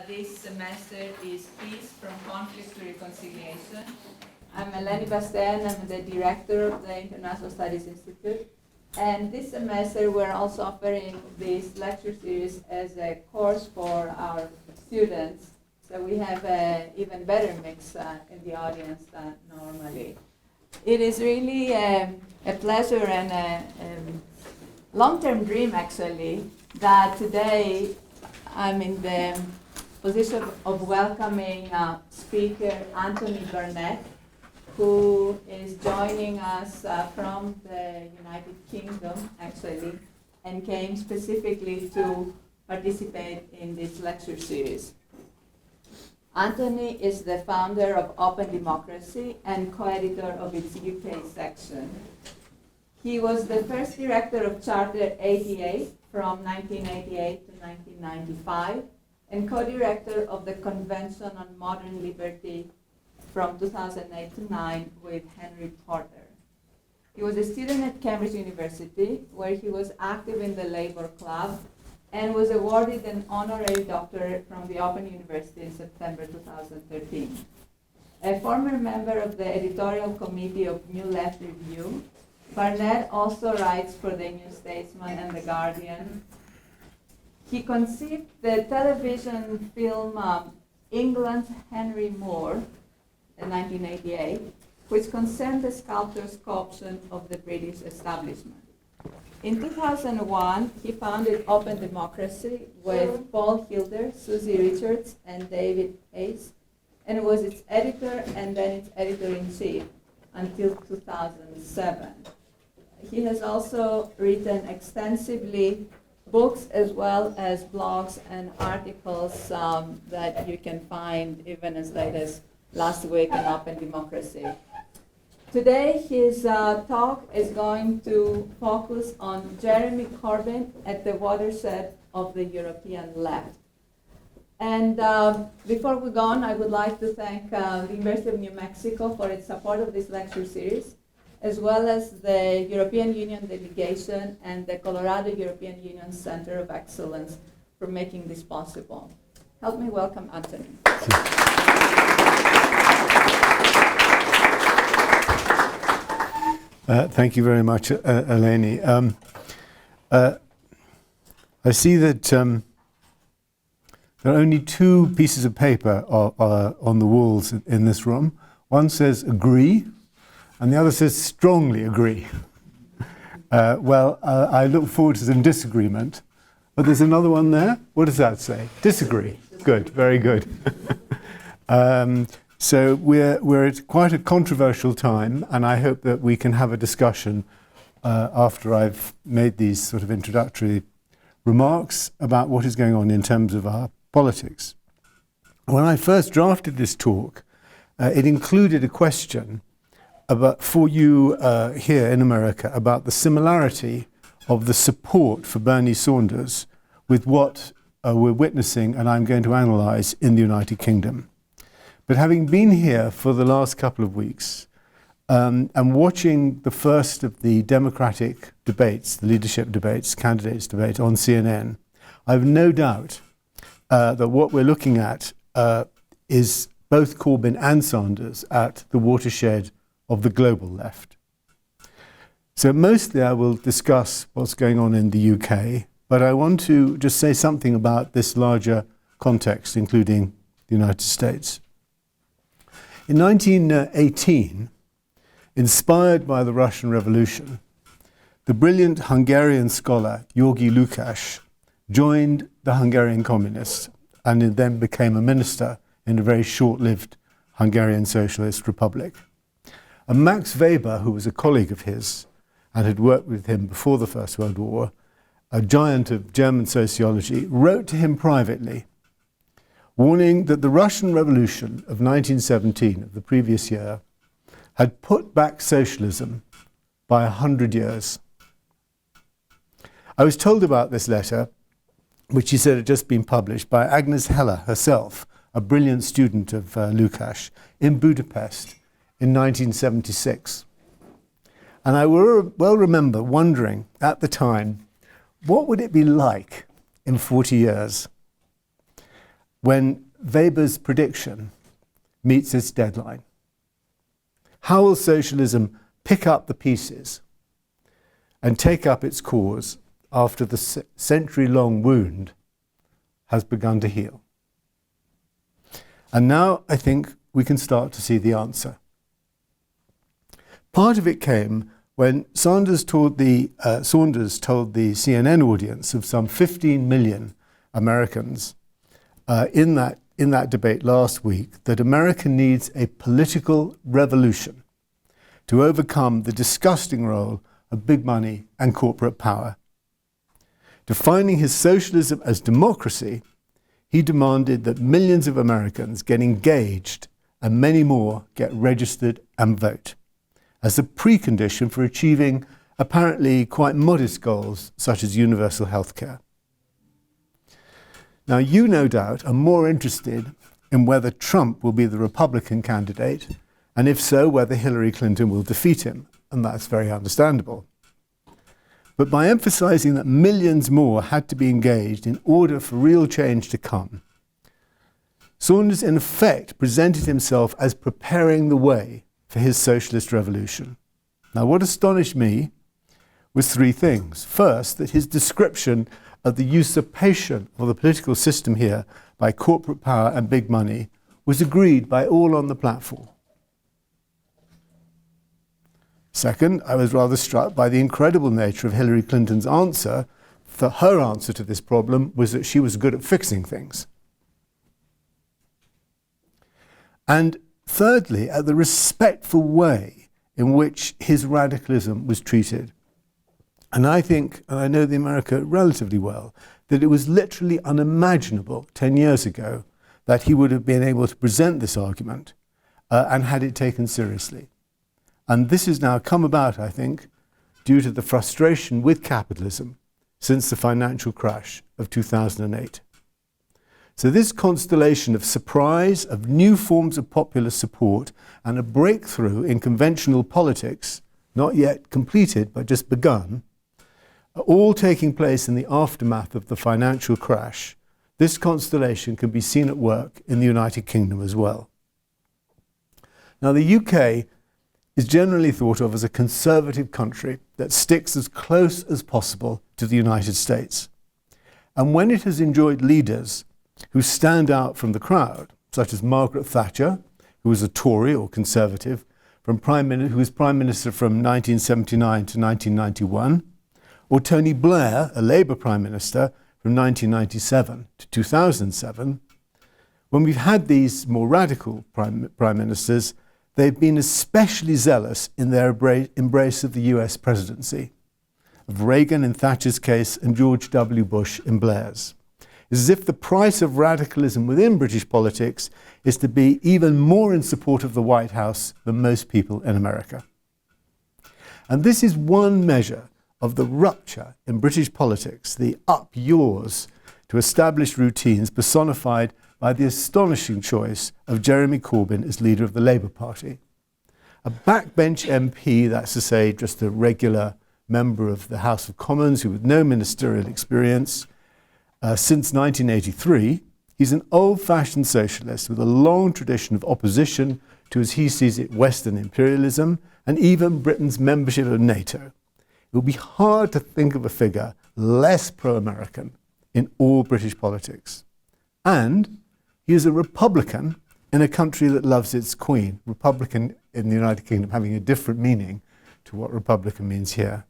this semester is Peace from Conflict to Reconciliation. I'm Eleni Bastian, I'm the director of the International Studies Institute. And this semester we're also offering this lecture series as a course for our students. So we have an even better mix in the audience than normally. It is really a pleasure and a long-term dream, actually, that today I'm in the position of welcoming speaker Anthony Barnett, who is joining us from the United Kingdom, actually, and came specifically to participate in this lecture series. Anthony is the founder of Open Democracy and co-editor of its UK section. He was the first director of Charter 88 from 1988 to 1995 and co-director of the Convention on Modern Liberty from 2008 to 2009 with Henry Porter. He was a student at Cambridge University, where he was active in the Labour Club and was awarded an honorary doctorate from the Open University in September 2013. A former member of the editorial committee of New Left Review, Barnett also writes for the New Statesman and The Guardian. He conceived the television film England's Henry Moore in 1988, which concerned the sculptor's co-option of the British establishment. In 2001, he founded Open Democracy with Paul Hilder, Susie Richards, and David Hayes, and was its editor and then its editor-in-chief until 2007. He has also written extensively books as well as blogs and articles that you can find even as late as last week in Open Democracy. Today, his talk is going to focus on Jeremy Corbyn at the watershed of the European left. And before we go on, I would like to thank the University of New Mexico for its support of this lecture series, as well as the European Union delegation and the Colorado European Union Center of Excellence for making this possible. Help me welcome Anthony. Thank you very much, Eleni. I see that there are only two pieces of paper on the walls in this room. One says agree, and the other says strongly agree. I look forward to some disagreement, but there's another one there. What does that say? Disagree. Good, very good. So we're at quite a controversial time, and I hope that we can have a discussion after I've made these sort of introductory remarks about what is going on in terms of our politics. When I first drafted this talk, it included a question for you here in America about the similarity of the support for Bernie Sanders with what we're witnessing and I'm going to analyse in the United Kingdom. But having been here for the last couple of weeks and watching the first of the Democratic debates, the leadership debates, candidates debate on CNN, I have no doubt that what we're looking at is both Corbyn and Sanders at the watershed of the global left. So mostly I will discuss what's going on in the UK, but I want to just say something about this larger context, including the United States. In 1918, inspired by the Russian Revolution, the brilliant Hungarian scholar György Lukács joined the Hungarian communists and then became a minister in a very short-lived Hungarian Socialist Republic. And Max Weber, who was a colleague of his and had worked with him before the First World War, a giant of German sociology, wrote to him privately, warning that the Russian Revolution of 1917, of the previous year, had put back socialism by 100 years. I was told about this letter, which he said had just been published, by Agnes Heller herself, a brilliant student of Lukács, in Budapest in 1976. And I well remember wondering at the time, what would it be like in 40 years when Weber's prediction meets its deadline? How will socialism pick up the pieces and take up its cause after the century-long wound has begun to heal? And now I think we can start to see the answer. Part of it came when Saunders told the CNN audience of some 15 million Americans in that debate last week that America needs a political revolution to overcome the disgusting role of big money and corporate power. Defining his socialism as democracy, he demanded that millions of Americans get engaged and many more get registered and vote, as a precondition for achieving apparently quite modest goals such as universal health care. Now, you no doubt are more interested in whether Trump will be the Republican candidate, and if so, whether Hillary Clinton will defeat him, and that's very understandable. But by emphasizing that millions more had to be engaged in order for real change to come, Saunders in effect presented himself as preparing the way for his socialist revolution. Now, what astonished me was three things. First, that his description of the usurpation of the political system here by corporate power and big money was agreed by all on the platform. Second, I was rather struck by the incredible nature of Hillary Clinton's answer. Her answer to this problem was that she was good at fixing things. And thirdly, at the respectful way in which his radicalism was treated. And I think, and I know the America relatively well, that it was literally unimaginable 10 years ago that he would have been able to present this argument and had it taken seriously. And this has now come about, I think, due to the frustration with capitalism since the financial crash of 2008. So this constellation of surprise, of new forms of popular support, and a breakthrough in conventional politics, not yet completed but just begun, all taking place in the aftermath of the financial crash, this constellation can be seen at work in the United Kingdom as well. Now, the UK is generally thought of as a conservative country that sticks as close as possible to the United States. And when it has enjoyed leaders who stand out from the crowd, such as Margaret Thatcher, who was a Tory or Conservative, who was Prime Minister from 1979 to 1991, or Tony Blair, a Labour Prime Minister from 1997 to 2007, when we've had these more radical prime ministers, they've been especially zealous in their embrace of the US presidency, of Reagan in Thatcher's case and George W. Bush in Blair's. It's as if the price of radicalism within British politics is to be even more in support of the White House than most people in America. And this is one measure of the rupture in British politics, the up yours to established routines personified by the astonishing choice of Jeremy Corbyn as leader of the Labour Party. A backbench MP, that's to say just a regular member of the House of Commons who with no ministerial experience, since 1983, he's an old-fashioned socialist with a long tradition of opposition to, as he sees it, Western imperialism and even Britain's membership of NATO. It would be hard to think of a figure less pro-American in all British politics. And he is a Republican in a country that loves its Queen. Republican in the United Kingdom having a different meaning to what Republican means here.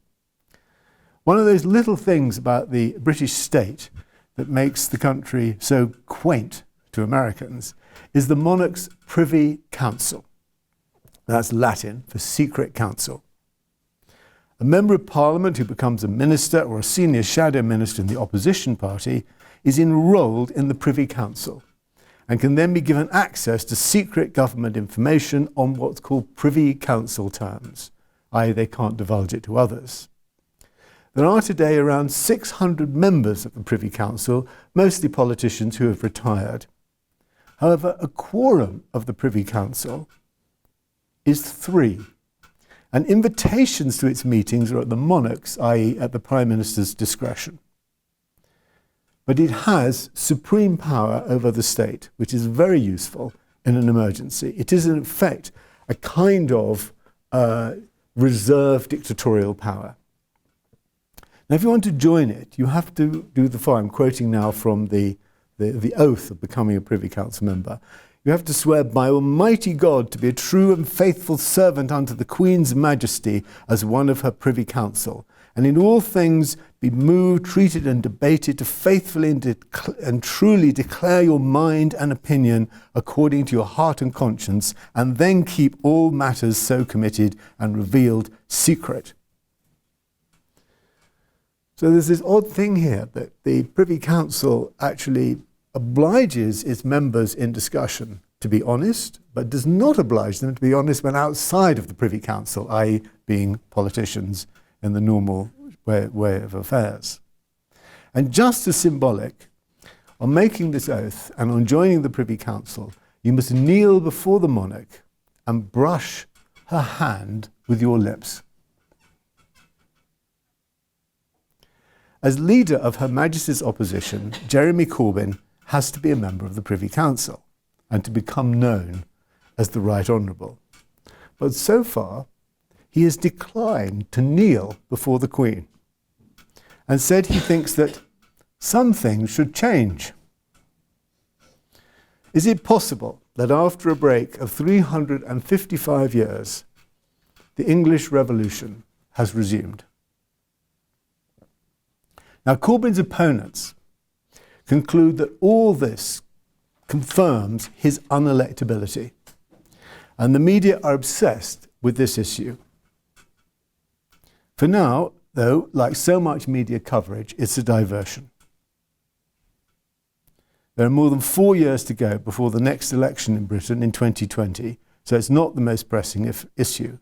One of those little things about the British state that makes the country so quaint to Americans is the monarch's Privy Council. That's Latin for secret council. A member of Parliament who becomes a minister or a senior shadow minister in the opposition party is enrolled in the Privy Council and can then be given access to secret government information on what's called Privy Council terms, i.e. they can't divulge it to others. There are today around 600 members of the Privy Council, mostly politicians who have retired. However, a quorum of the Privy Council is 3, and invitations to its meetings are at the monarch's, i.e. at the Prime Minister's discretion. but it has supreme power over the state, which is very useful in an emergency. It is, in effect, a kind of reserve dictatorial power. Now, if you want to join it, you have to do the following. I'm quoting now from the oath of becoming a Privy Council member. You have to swear by Almighty God to be a true and faithful servant unto the Queen's Majesty as one of her Privy Council, and in all things be moved, treated and debated to faithfully and truly declare your mind and opinion according to your heart and conscience, and then keep all matters so committed and revealed secret. So there's this odd thing here that the Privy Council actually obliges its members in discussion to be honest, but does not oblige them to be honest when outside of the Privy Council, i.e. being politicians in the normal way of affairs. And just as symbolic, on making this oath and on joining the Privy Council, you must kneel before the monarch and brush her hand with your lips. As leader of Her Majesty's opposition, Jeremy Corbyn has to be a member of the Privy Council and to become known as the Right Honourable. But so far, he has declined to kneel before the Queen and said he thinks that some things should change. Is it possible that after a break of 355 years, the English Revolution has resumed? Now, Corbyn's opponents conclude that all this confirms his unelectability, and the media are obsessed with this issue. For now, though, like so much media coverage, it's a diversion. There are more than 4 years to go before the next election in Britain in 2020, so it's not the most pressing issue.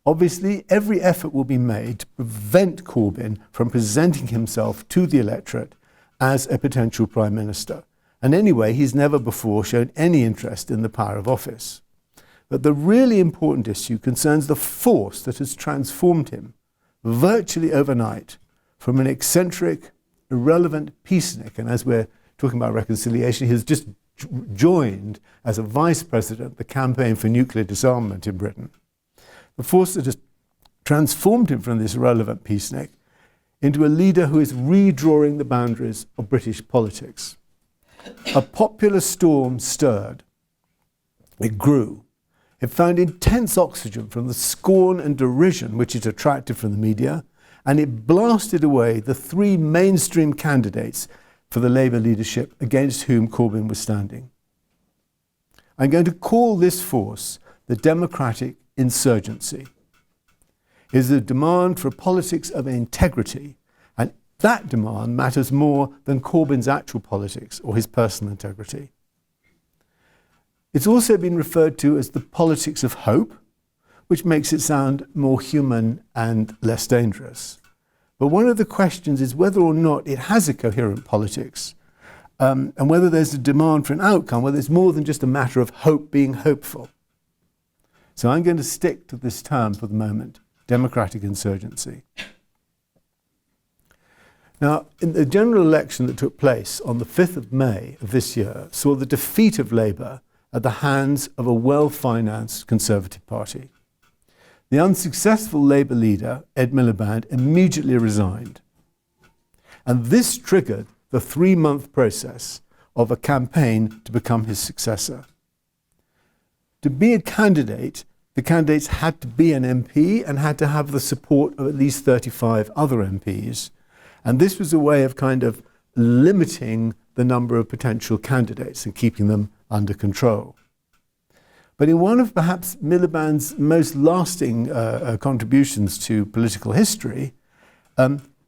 Obviously, every effort will be made to prevent Corbyn from presenting himself to the electorate as a potential Prime Minister. And anyway, he's never before shown any interest in the power of office. But the really important issue concerns the force that has transformed him virtually overnight from an eccentric, irrelevant peacenik, and as we're talking about reconciliation, he has just joined as a vice president the campaign for nuclear disarmament in Britain. The force that has transformed him from this irrelevant peacenik into a leader who is redrawing the boundaries of British politics. A popular storm stirred. It grew. It found intense oxygen from the scorn and derision which it attracted from the media, and it blasted away the three mainstream candidates for the Labour leadership against whom Corbyn was standing. I'm going to call this force the democratic insurgency. It is a demand for a politics of integrity, and that demand matters more than Corbyn's actual politics or his personal integrity. It's also been referred to as the politics of hope, which makes it sound more human and less dangerous. But one of the questions is whether or not it has a coherent politics, and whether there's a demand for an outcome, whether it's more than just a matter of hope being hopeful. So I'm going to stick to this term for the moment, democratic insurgency. Now, in the general election that took place on the 5th of May of this year saw the defeat of Labour at the hands of a well-financed Conservative Party. The unsuccessful Labour leader, Ed Miliband, immediately resigned. And this triggered the 3-month process of a campaign to become his successor. To be a candidate, the candidates had to be an MP and had to have the support of at least 35 other MPs. And this was a way of kind of limiting the number of potential candidates and keeping them under control. But in one of perhaps Miliband's most lasting contributions to political history,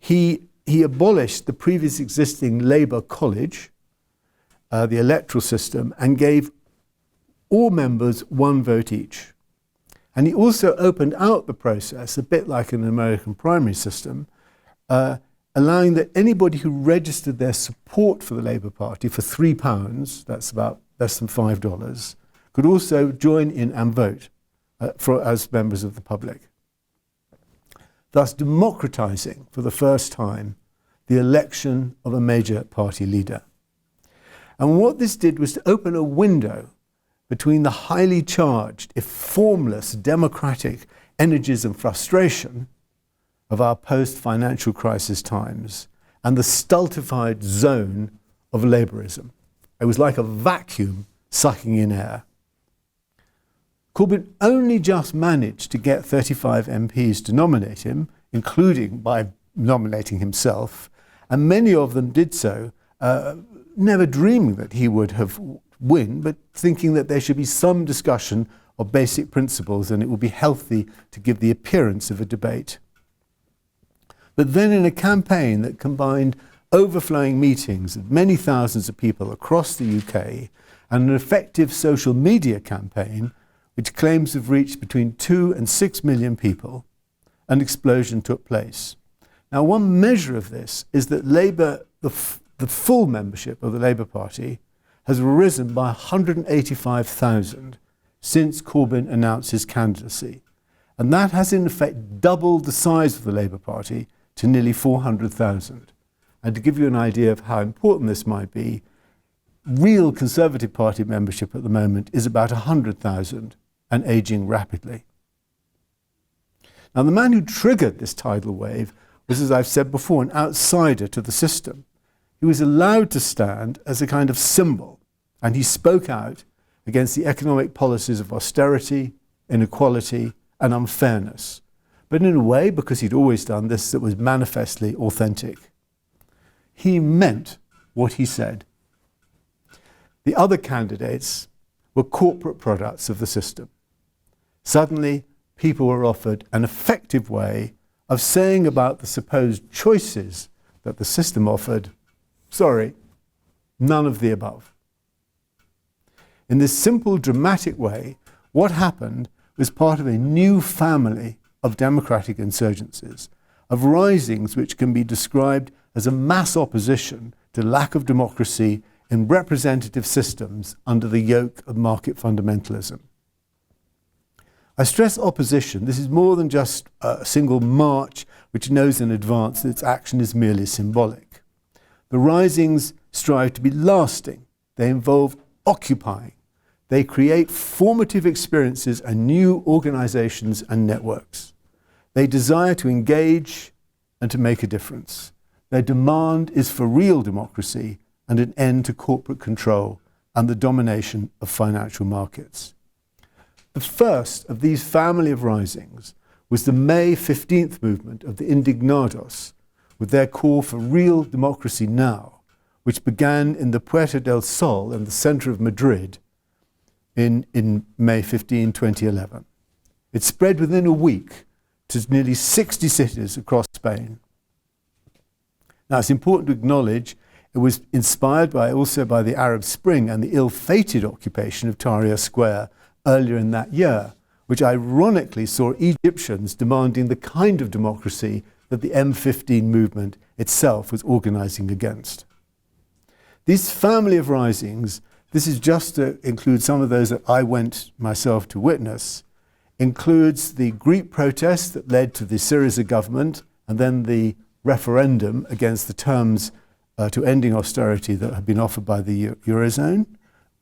he abolished the previous existing Labour College, the electoral system, and gave all members 1 vote each. And he also opened out the process, a bit like an American primary system, allowing that anybody who registered their support for the Labour Party for £3, that's about less than $5, could also join in and vote as members of the public, thus democratising for the first time the election of a major party leader. And what this did was to open a window between the highly charged, if formless, democratic energies and frustration of our post-financial crisis times and the stultified zone of Labourism. It was like a vacuum sucking in air. Corbyn only just managed to get 35 MPs to nominate him, including by nominating himself, and many of them did so, never dreaming that he would have win, but thinking that there should be some discussion of basic principles and it would be healthy to give the appearance of a debate. But then in a campaign that combined overflowing meetings of many thousands of people across the UK and an effective social media campaign which claims to have reached between 2 and 6 million people, an explosion took place. Now, one measure of this is that Labour, the full membership of the Labour Party, has risen by 185,000 since Corbyn announced his candidacy. And that has in effect doubled the size of the Labour Party to nearly 400,000. And to give you an idea of how important this might be, real Conservative Party membership at the moment is about 100,000 and ageing rapidly. Now, the man who triggered this tidal wave was, as I've said before, an outsider to the system. He was allowed to stand as a kind of symbol, and he spoke out against the economic policies of austerity, inequality, and unfairness, but in a way, because he'd always done this, that was manifestly authentic. He meant what he said. The other candidates were corporate products of the system. Suddenly, people were offered an effective way of saying about the supposed choices that the system offered, sorry, none of the above. In this simple, dramatic way, what happened was part of a new family of democratic insurgencies, of risings which can be described as a mass opposition to lack of democracy in representative systems under the yoke of market fundamentalism. I stress opposition. This is more than just a single march which knows in advance that its action is merely symbolic. The risings strive to be lasting. They involve occupying. They create formative experiences and new organizations and networks. They desire to engage and to make a difference. Their demand is for real democracy and an end to corporate control and the domination of financial markets. The first of these family of risings was the May 15th movement of the Indignados, with their call for real democracy now, which began in the Puerta del Sol in the center of Madrid in May 15, 2011. It spread within a week to nearly 60 cities across Spain. Now, it's important to acknowledge it was inspired also by the Arab Spring and the ill-fated occupation of Tahrir Square earlier in that year, which ironically saw Egyptians demanding the kind of democracy that the M15 movement itself was organizing against. These family of risings, this is just to include some of those that I went myself to witness, includes the Greek protests that led to the Syriza government and then the referendum against the terms to ending austerity that had been offered by the Eurozone,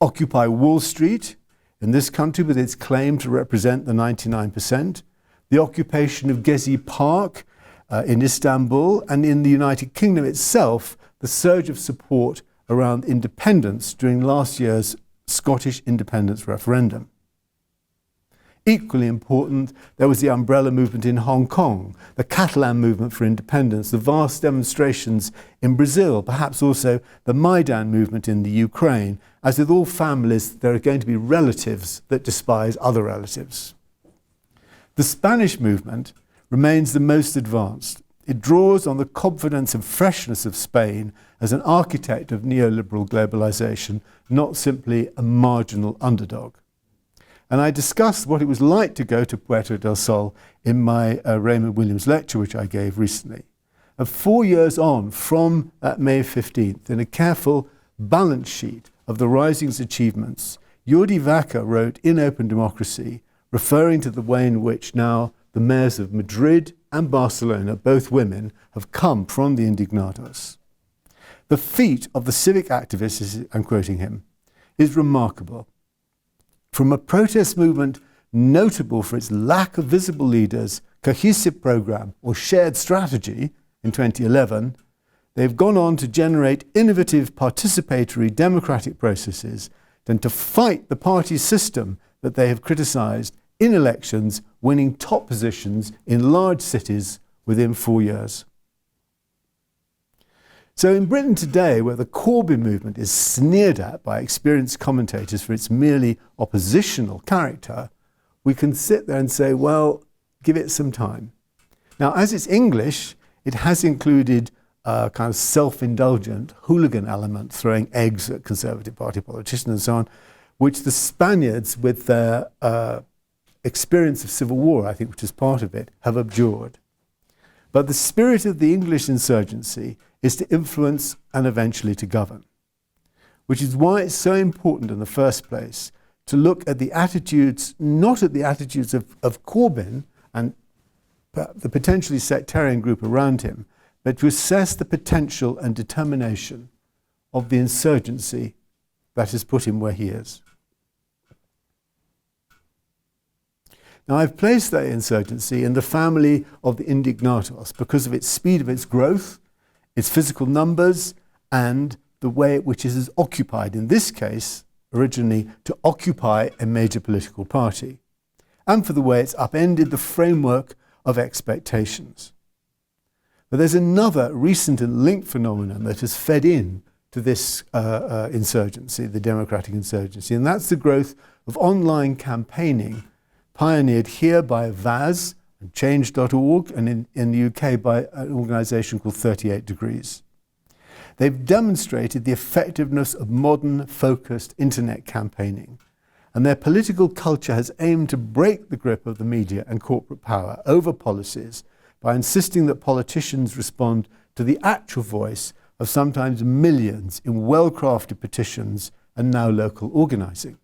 Occupy Wall Street in this country with its claim to represent the 99%, the occupation of Gezi Park in Istanbul, and in the United Kingdom itself, the surge of support around independence during last year's Scottish independence referendum. Equally important, there was the umbrella movement in Hong Kong, the Catalan movement for independence, the vast demonstrations in Brazil, perhaps also the Maidan movement in the Ukraine. As with all families, there are going to be relatives that despise other relatives. The Spanish movement remains the most advanced. It draws on the confidence and freshness of Spain as an architect of neoliberal globalization, not simply a marginal underdog. And I discussed what it was like to go to Puerta del Sol in my Raymond Williams lecture, which I gave recently. And 4 years on from that May 15th, in a careful balance sheet of the rising's achievements, Jordi Vaca wrote in Open Democracy, referring to the way in which now the mayors of Madrid and Barcelona, both women, have come from the Indignados. The feat of the civic activists, I'm quoting him, is remarkable. From a protest movement notable for its lack of visible leaders, cohesive program, or shared strategy in 2011, they've gone on to generate innovative, participatory, democratic processes, then to fight the party system that they have criticised in elections, winning top positions in large cities within 4 years. So in Britain today, where the Corbyn movement is sneered at by experienced commentators for its merely oppositional character, we can sit there and say, well, give it some time. Now, as it's English, it has included a kind of self-indulgent hooligan element, throwing eggs at Conservative Party politicians and so on, which the Spaniards, with their experience of civil war, I think, which is part of it, have abjured. But the spirit of the English insurgency is to influence and eventually to govern, which is why it's so important in the first place to look at the attitudes, not at the attitudes of Corbyn and the potentially sectarian group around him, but to assess the potential and determination of the insurgency that has put him where he is. Now, I've placed that insurgency in the family of the Indignados because of its speed of its growth, its physical numbers, and the way in which it is occupied, in this case, originally to occupy a major political party, and for the way it's upended the framework of expectations. But there's another recent and linked phenomenon that has fed in to this insurgency, the democratic insurgency, and that's the growth of online campaigning, pioneered here by VAS and Change.org, and in the UK by an organisation called 38 Degrees. They've demonstrated the effectiveness of modern, focused internet campaigning, and their political culture has aimed to break the grip of the media and corporate power over policies by insisting that politicians respond to the actual voice of sometimes millions in well-crafted petitions and now local organising.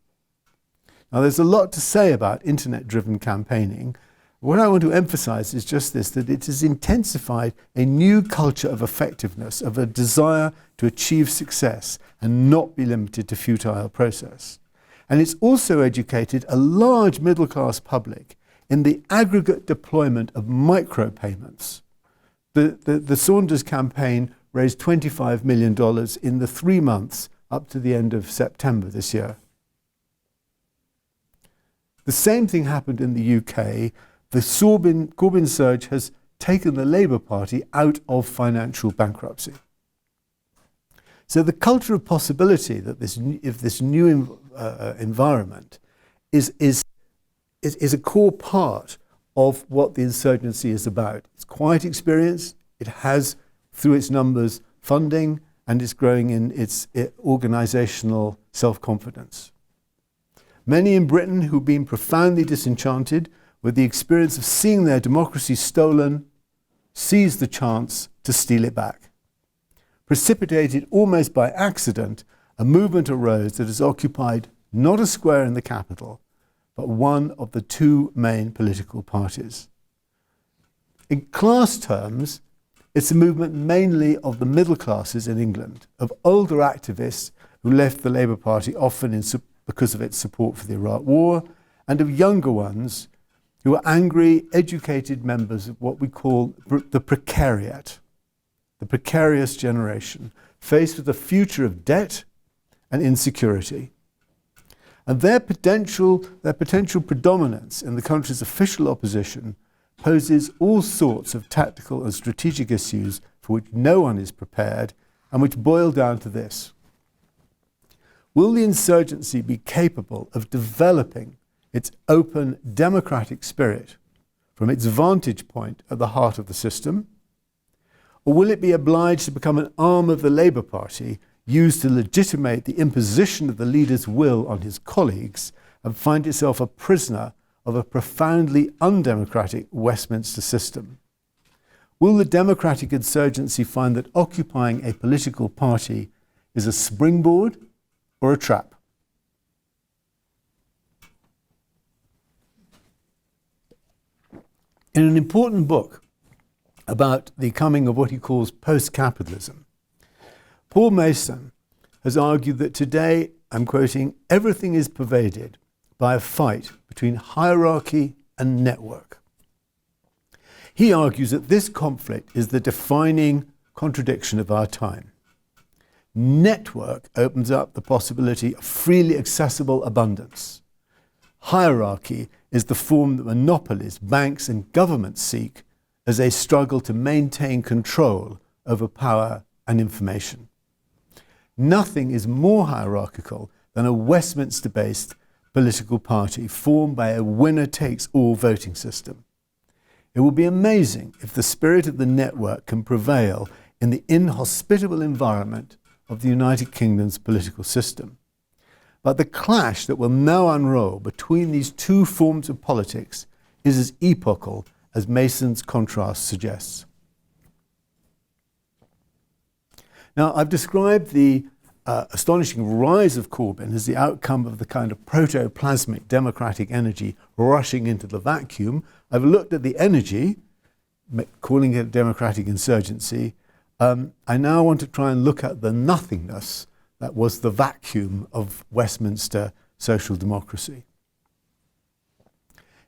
Now, there's a lot to say about internet-driven campaigning. What I want to emphasise is just this, that it has intensified a new culture of effectiveness, of a desire to achieve success and not be limited to futile process. And it's also educated a large middle-class public in the aggregate deployment of micropayments. The Saunders campaign raised $25 million in the 3 months up to the end of September this year. The same thing happened in the UK. The Corbyn surge has taken the Labour Party out of financial bankruptcy. So the culture of possibility that this new environment is a core part of what the insurgency is about. It's quite experienced. It has, through its numbers, funding, and it's growing in its organisational self-confidence. Many in Britain who've been profoundly disenchanted with the experience of seeing their democracy stolen seized the chance to steal it back. Precipitated almost by accident, a movement arose that has occupied not a square in the capital, but one of the two main political parties. In class terms, it's a movement mainly of the middle classes in England, of older activists who left the Labour Party often because of its support for the Iraq War, and of younger ones who are angry, educated members of what we call the precariat, the precarious generation, faced with a future of debt and insecurity. And their potential predominance in the country's official opposition poses all sorts of tactical and strategic issues for which no one is prepared, and which boil down to this. Will the insurgency be capable of developing its open democratic spirit from its vantage point at the heart of the system? Or will it be obliged to become an arm of the Labour Party used to legitimate the imposition of the leader's will on his colleagues and find itself a prisoner of a profoundly undemocratic Westminster system? Will the democratic insurgency find that occupying a political party is a springboard or a trap? In an important book about the coming of what he calls post-capitalism, Paul Mason has argued that today, I'm quoting, everything is pervaded by a fight between hierarchy and network. He argues that this conflict is the defining contradiction of our time. Network opens up the possibility of freely accessible abundance. Hierarchy is the form that monopolies, banks and governments seek as they struggle to maintain control over power and information. Nothing is more hierarchical than a Westminster-based political party formed by a winner-takes-all voting system. It will be amazing if the spirit of the network can prevail in the inhospitable environment of the United Kingdom's political system. But the clash that will now unroll between these two forms of politics is as epochal as Mason's contrast suggests. Now, I've described the astonishing rise of Corbyn as the outcome of the kind of protoplasmic democratic energy rushing into the vacuum. I've looked at the energy, calling it democratic insurgency. I now want to try and look at the nothingness that was the vacuum of Westminster social democracy.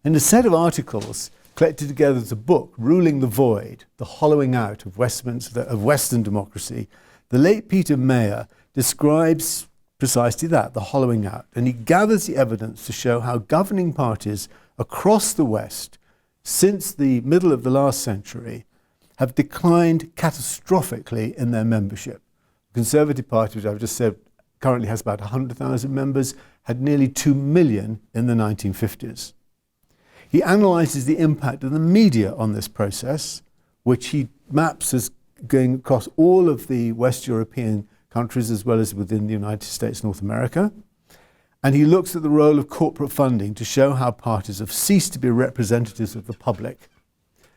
In a set of articles collected together as a book, Ruling the Void, The Hollowing Out of Western Democracy, the late Peter Mayer describes precisely that, the hollowing out, and he gathers the evidence to show how governing parties across the West since the middle of the last century have declined catastrophically in their membership. The Conservative Party, which I've just said currently has about 100,000 members, had nearly 2 million in the 1950s. He analyses the impact of the media on this process, which he maps as going across all of the West European countries as well as within the United States, North America. And he looks at the role of corporate funding to show how parties have ceased to be representatives of the public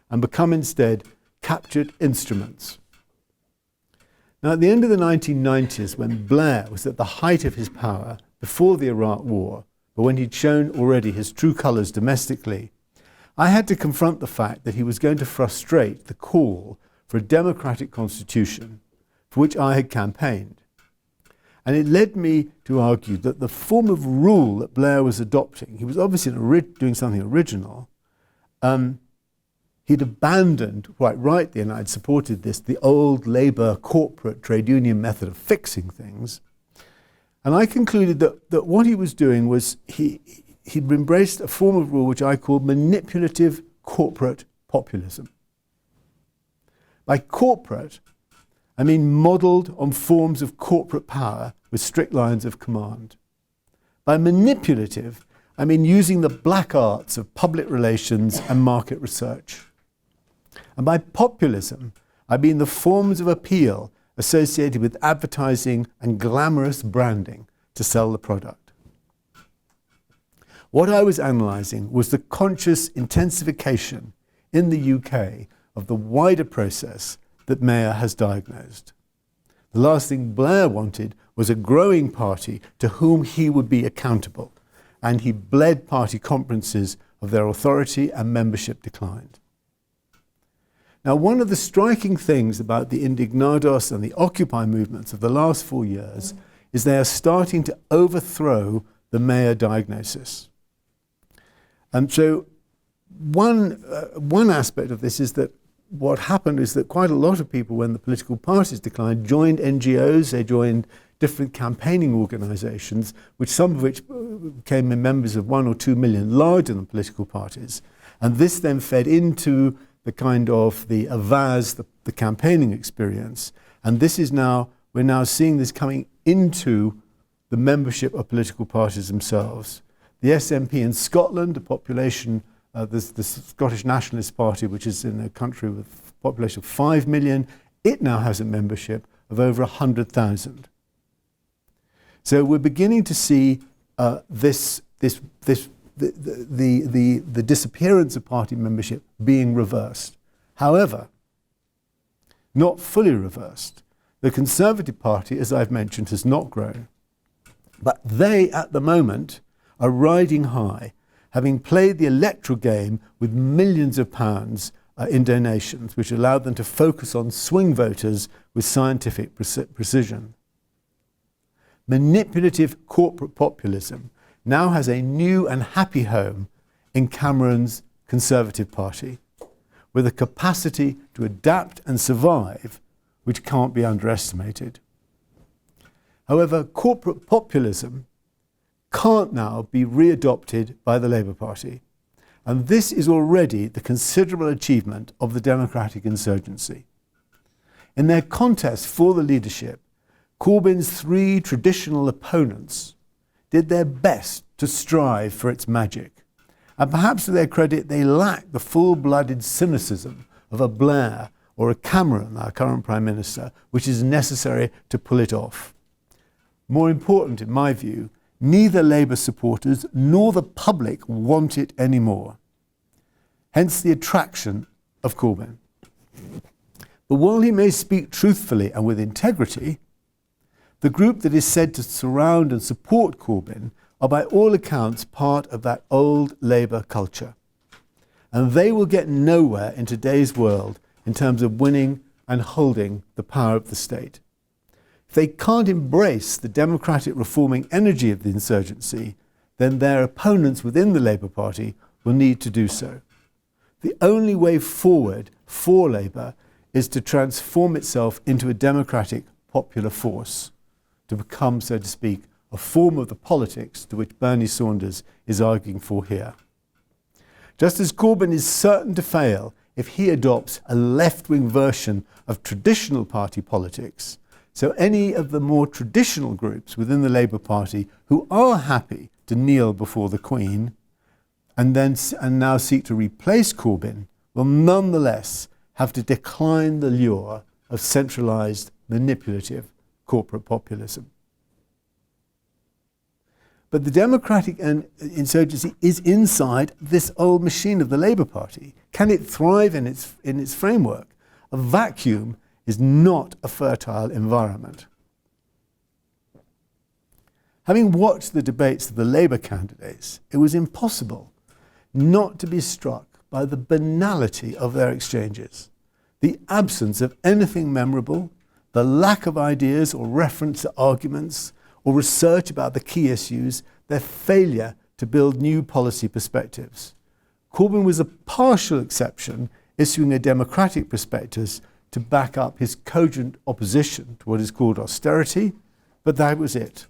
and become instead captured instruments. Now, at the end of the 1990s, when Blair was at the height of his power before the Iraq War, but when he'd shown already his true colours domestically, I had to confront the fact that he was going to frustrate the call for a democratic constitution for which I had campaigned. And it led me to argue that the form of rule that Blair was adopting, he was obviously doing something original, he'd abandoned, quite rightly, and I'd supported this, the old Labour corporate trade union method of fixing things. And I concluded that what he was doing was he'd embraced a form of rule which I called manipulative corporate populism. By corporate, I mean modelled on forms of corporate power with strict lines of command. By manipulative, I mean using the black arts of public relations and market research. And by populism, I mean the forms of appeal associated with advertising and glamorous branding to sell the product. What I was analysing was the conscious intensification in the UK of the wider process that Mayer has diagnosed. The last thing Blair wanted was a growing party to whom he would be accountable, and he bled party conferences of their authority and membership declined. Now, one of the striking things about the Indignados and the Occupy movements of the last 4 years is they are starting to overthrow the Mayer diagnosis. And so one aspect of this is that what happened is that quite a lot of people, when the political parties declined, joined NGOs, they joined different campaigning organisations, some of which became members of 1 or 2 million, larger than political parties. And this then fed into the kind of the Avaz, the campaigning experience. And this is now, we're now seeing this coming into the membership of political parties themselves. The SNP in Scotland, a population, the Scottish Nationalist Party, which is in a country with a population of 5 million, it now has a membership of over 100,000. So we're beginning to see the disappearance of party membership being reversed. However, not fully reversed. The Conservative Party, as I've mentioned, has not grown. But they, at the moment, are riding high. having played the electoral game with millions of pounds in donations, which allowed them to focus on swing voters with scientific precision. Manipulative corporate populism now has a new and happy home in Cameron's Conservative Party, with a capacity to adapt and survive which can't be underestimated. However, corporate populism can't now be readopted by the Labour Party, and this is already the considerable achievement of the democratic insurgency. In their contest for the leadership, Corbyn's three traditional opponents did their best to strive for its magic, and perhaps to their credit they lacked the full-blooded cynicism of a Blair or a Cameron, our current Prime Minister, which is necessary to pull it off. More important, in my view, neither Labour supporters nor the public want it anymore. Hence the attraction of Corbyn. But while he may speak truthfully and with integrity, the group that is said to surround and support Corbyn are by all accounts part of that old Labour culture. And they will get nowhere in today's world in terms of winning and holding the power of the state. If they can't embrace the democratic reforming energy of the insurgency, then their opponents within the Labour Party will need to do so. The only way forward for Labour is to transform itself into a democratic popular force, to become, so to speak, a form of the politics to which Bernie Sanders is arguing for here. Just as Corbyn is certain to fail if he adopts a left-wing version of traditional party politics, so any of the more traditional groups within the Labour Party who are happy to kneel before the Queen and now seek to replace Corbyn will nonetheless have to decline the lure of centralised, manipulative corporate populism. But the democratic insurgency is inside this old machine of the Labour Party. Can it thrive in its framework? A vacuum is not a fertile environment. Having watched the debates of the Labour candidates, it was impossible not to be struck by the banality of their exchanges, the absence of anything memorable, the lack of ideas or reference to arguments or research about the key issues, their failure to build new policy perspectives. Corbyn was a partial exception, issuing a democratic prospectus to back up his cogent opposition to what is called austerity, but that was it.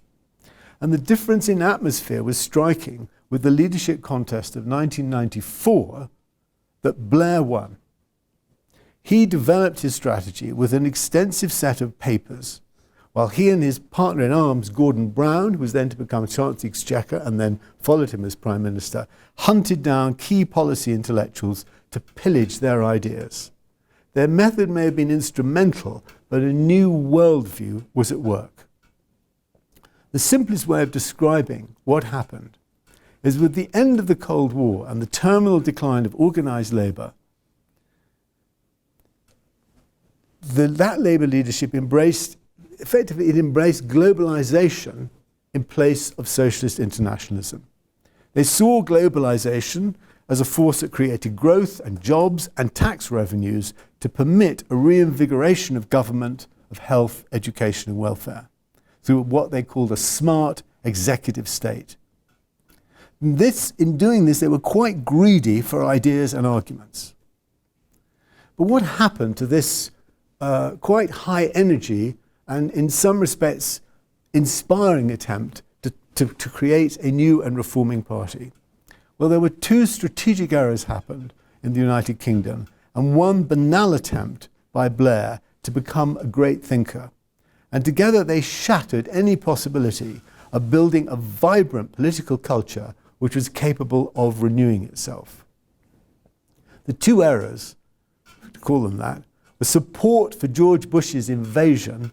And the difference in atmosphere was striking with the leadership contest of 1994 that Blair won. He developed his strategy with an extensive set of papers, while he and his partner in arms, Gordon Brown, who was then to become Chancellor of the Exchequer and then followed him as Prime Minister, hunted down key policy intellectuals to pillage their ideas. Their method may have been instrumental, but a new worldview was at work. The simplest way of describing what happened is with the end of the Cold War and the terminal decline of organised labour, that Labour leadership embraced globalisation in place of socialist internationalism. They saw globalisation as a force that created growth and jobs and tax revenues to permit a reinvigoration of government, of health, education and welfare through what they called a smart executive state. In doing this, they were quite greedy for ideas and arguments. But what happened to this quite high energy and in some respects inspiring attempt to create a new and reforming party? Well, there were two strategic errors happened in the United Kingdom and one banal attempt by Blair to become a great thinker. And together they shattered any possibility of building a vibrant political culture which was capable of renewing itself. The two errors, to call them that, were support for George Bush's invasion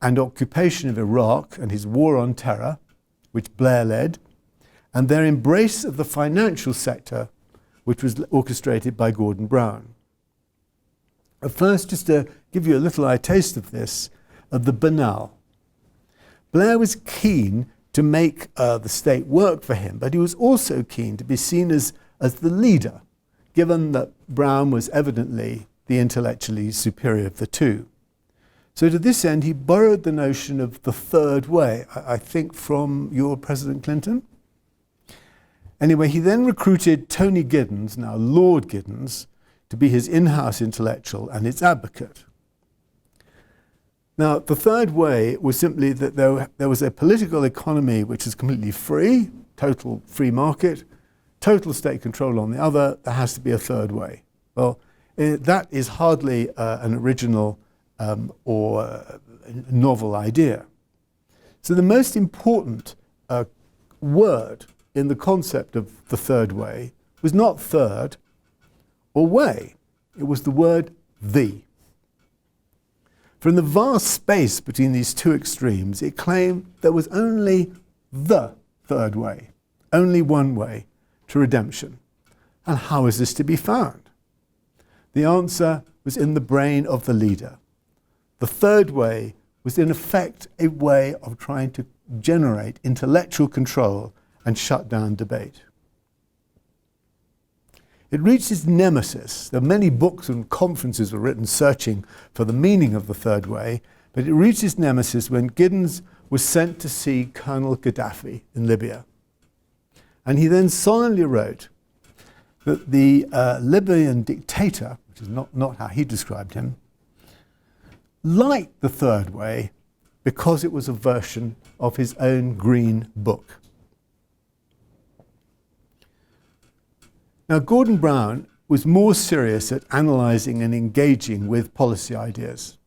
and occupation of Iraq and his war on terror, which Blair led, and their embrace of the financial sector, which was orchestrated by Gordon Brown. At first, just to give you a little taste of this, of the banal. Blair was keen to make the state work for him, but he was also keen to be seen as the leader, given that Brown was evidently the intellectually superior of the two. So to this end, he borrowed the notion of the third way, I think from your President Clinton. Anyway, he then recruited Tony Giddens, now Lord Giddens, to be his in-house intellectual and its advocate. Now, the third way was simply that there was a political economy which is completely free, total free market, total state control on the other. There has to be a third way. Well, that is hardly an original or novel idea. So the most important word in the concept of the third way was not third or way. It was the word the. For in the vast space between these two extremes, it claimed there was only the third way, only one way to redemption. And how is this to be found? The answer was in the brain of the leader. The third way was in effect a way of trying to generate intellectual control and shut down debate. It reached its nemesis. There are many books and conferences were written searching for the meaning of the third way, but it reached its nemesis when Giddens was sent to see Colonel Gaddafi in Libya. And he then solemnly wrote that the Libyan dictator, which is not how he described him, liked the third way because it was a version of his own green book. Now, Gordon Brown was more serious at analysing and engaging with policy ideas.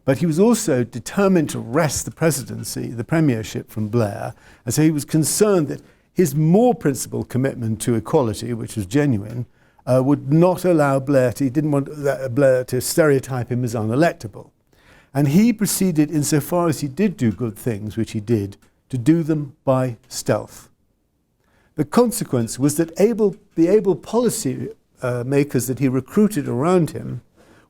But he was also determined to wrest the presidency, the premiership from Blair, and so he was concerned that his more principled commitment to equality, which was genuine, would not allow Blair to, he didn't want Blair to stereotype him as unelectable. And he proceeded, insofar as he did do good things, which he did, to do them by stealth. The consequence was that the able policy makers that he recruited around him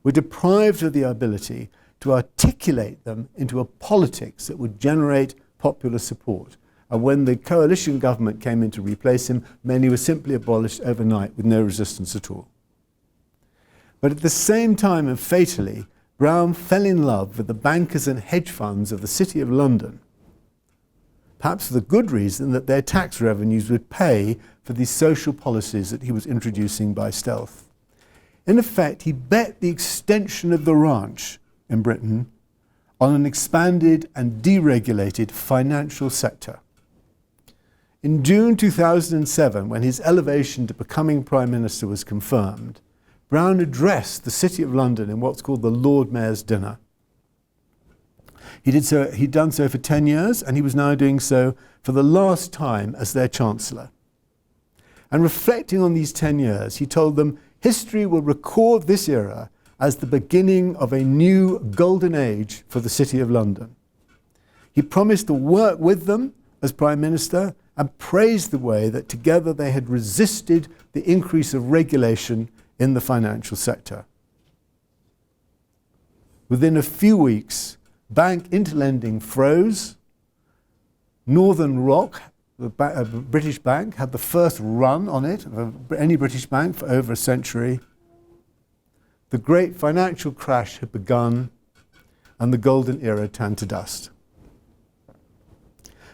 were deprived of the ability to articulate them into a politics that would generate popular support. And when the coalition government came in to replace him, many were simply abolished overnight with no resistance at all. But at the same time, and fatally, Brown fell in love with the bankers and hedge funds of the City of London, perhaps for the good reason that their tax revenues would pay for the social policies that he was introducing by stealth. In effect, he bet the extension of the ranch in Britain on an expanded and deregulated financial sector. In June 2007, when his elevation to becoming Prime Minister was confirmed, Brown addressed the City of London in what's called the Lord Mayor's Dinner. He'd done so for 10 years, and he was now doing so for the last time as their Chancellor. And reflecting on these 10 years, he told them, history will record this era as the beginning of a new golden age for the City of London. He promised to work with them as Prime Minister and praised the way that together they had resisted the increase of regulation in the financial sector. Within a few weeks, bank interlending froze. Northern Rock, the British bank, had the first run on it of any British bank for over a century. The great financial crash had begun and the golden era turned to dust.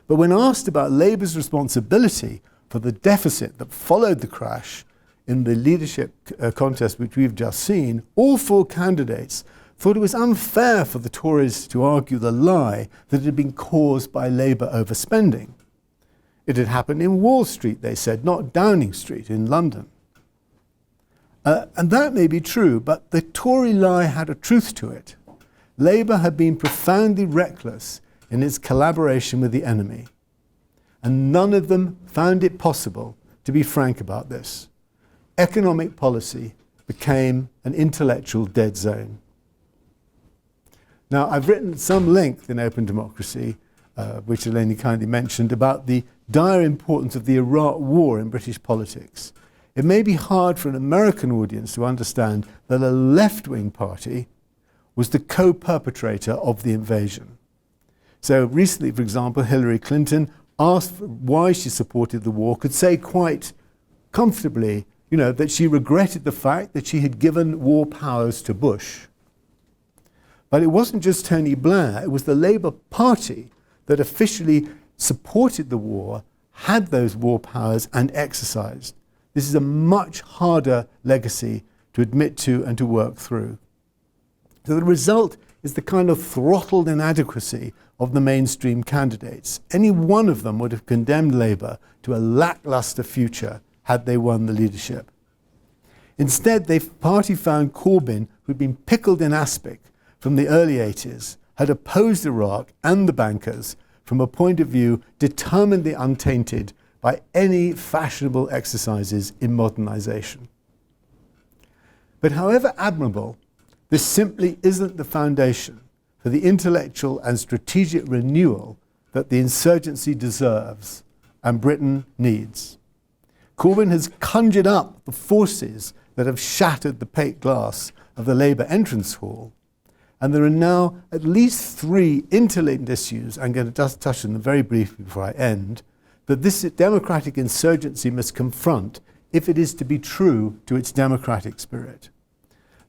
But when asked about Labour's responsibility for the deficit that followed the crash in the leadership contest which we've just seen, all four candidates thought it was unfair for the Tories to argue the lie that it had been caused by Labour overspending. It had happened in Wall Street, they said, not Downing Street in London. And that may be true, but the Tory lie had a truth to it. Labour had been profoundly reckless in its collaboration with the enemy, and none of them found it possible to be frank about this. Economic policy became an intellectual dead zone. Now, I've written at some length in Open Democracy, which Eleni kindly mentioned, about the dire importance of the Iraq War in British politics. It may be hard for an American audience to understand that a left-wing party was the co-perpetrator of the invasion. So recently, for example, Hillary Clinton asked why she supported the war, could say quite comfortably, that she regretted the fact that she had given war powers to Bush. But it wasn't just Tony Blair, it was the Labour Party that officially supported the war, had those war powers and exercised. This is a much harder legacy to admit to and to work through. So the result is the kind of throttled inadequacy of the mainstream candidates. Any one of them would have condemned Labour to a lacklustre future had they won the leadership. Instead, the party found Corbyn, who'd been pickled in aspic from the early 80s, had opposed Iraq and the bankers from a point of view determinedly untainted by any fashionable exercises in modernisation. But however admirable, this simply isn't the foundation for the intellectual and strategic renewal that the insurgency deserves and Britain needs. Corbyn has conjured up the forces that have shattered the plate glass of the Labour entrance hall, and there are now at least 3 interlinked issues, I'm going to just touch on them very briefly before I end, that this democratic insurgency must confront if it is to be true to its democratic spirit.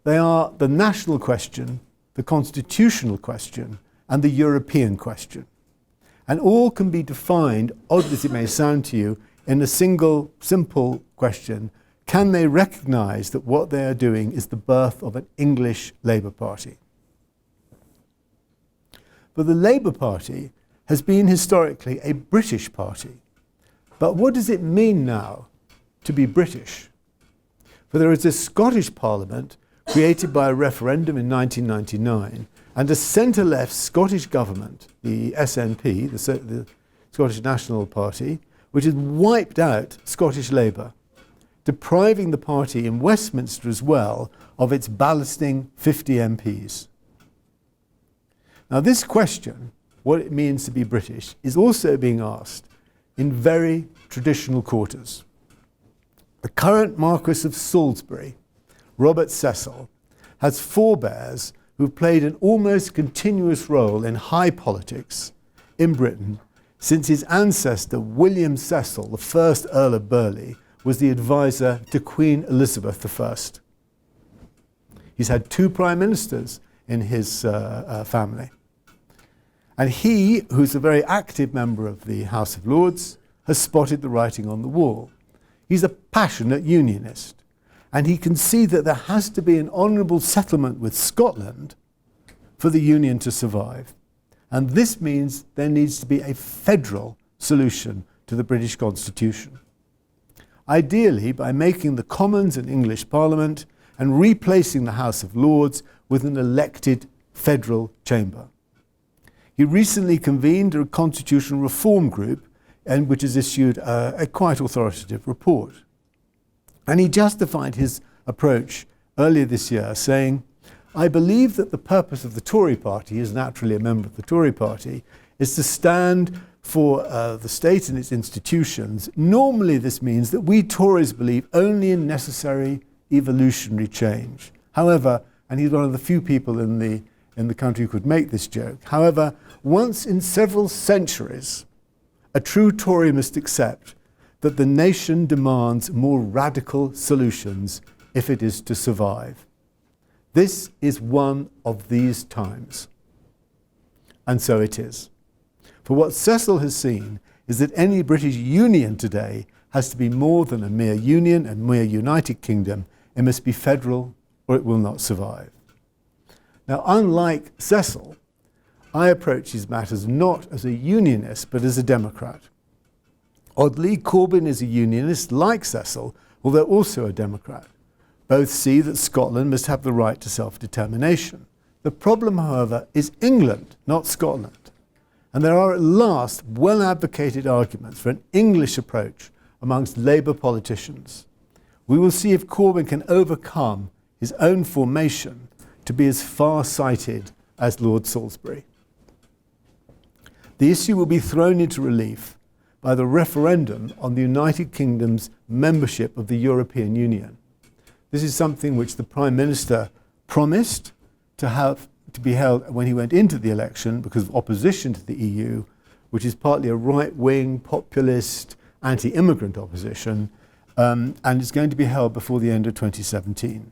They are the national question, the constitutional question, and the European question. And all can be defined, odd as it may sound to you, in a single, simple question. Can they recognise that what they are doing is the birth of an English Labour Party? But the Labour Party has been historically a British party. But what does it mean now to be British? For there is a Scottish Parliament created by a referendum in 1999 and a centre-left Scottish government, the SNP, the Scottish National Party, which has wiped out Scottish Labour, depriving the party in Westminster as well of its ballasting 50 MPs. Now this question, what it means to be British, is also being asked in very traditional quarters. The current Marquess of Salisbury, Robert Cecil, has forebears who've played an almost continuous role in high politics in Britain since his ancestor William Cecil, the first Earl of Burghley, was the advisor to Queen Elizabeth I. He's had 2 prime ministers in his family. And he, who's a very active member of the House of Lords, has spotted the writing on the wall. He's a passionate unionist, and he can see that there has to be an honourable settlement with Scotland for the union to survive. And this means there needs to be a federal solution to the British Constitution. Ideally, by making the Commons an English Parliament and replacing the House of Lords with an elected federal chamber. He recently convened a constitutional reform group which has issued a quite authoritative report. And he justified his approach earlier this year, saying, I believe that the purpose of the Tory party, he is naturally a member of the Tory party, is to stand for the state and its institutions. Normally this means that we Tories believe only in necessary evolutionary change. However, and he's one of the few people in the country who could make this joke, however, once in several centuries, a true Tory must accept that the nation demands more radical solutions if it is to survive. This is one of these times. And so it is. For what Cecil has seen is that any British union today has to be more than a mere union and mere United Kingdom. It must be federal or it will not survive. Now, unlike Cecil, I approach these matters not as a unionist but as a democrat. Oddly, Corbyn is a unionist like Cecil, although also a democrat. Both see that Scotland must have the right to self-determination. The problem, however, is England, not Scotland. And there are at last well-advocated arguments for an English approach amongst Labour politicians. We will see if Corbyn can overcome his own formation to be as far-sighted as Lord Salisbury. The issue will be thrown into relief by the referendum on the United Kingdom's membership of the European Union. This is something which the Prime Minister promised to be held when he went into the election because of opposition to the EU, which is partly a right-wing, populist, anti-immigrant opposition, and it's going to be held before the end of 2017.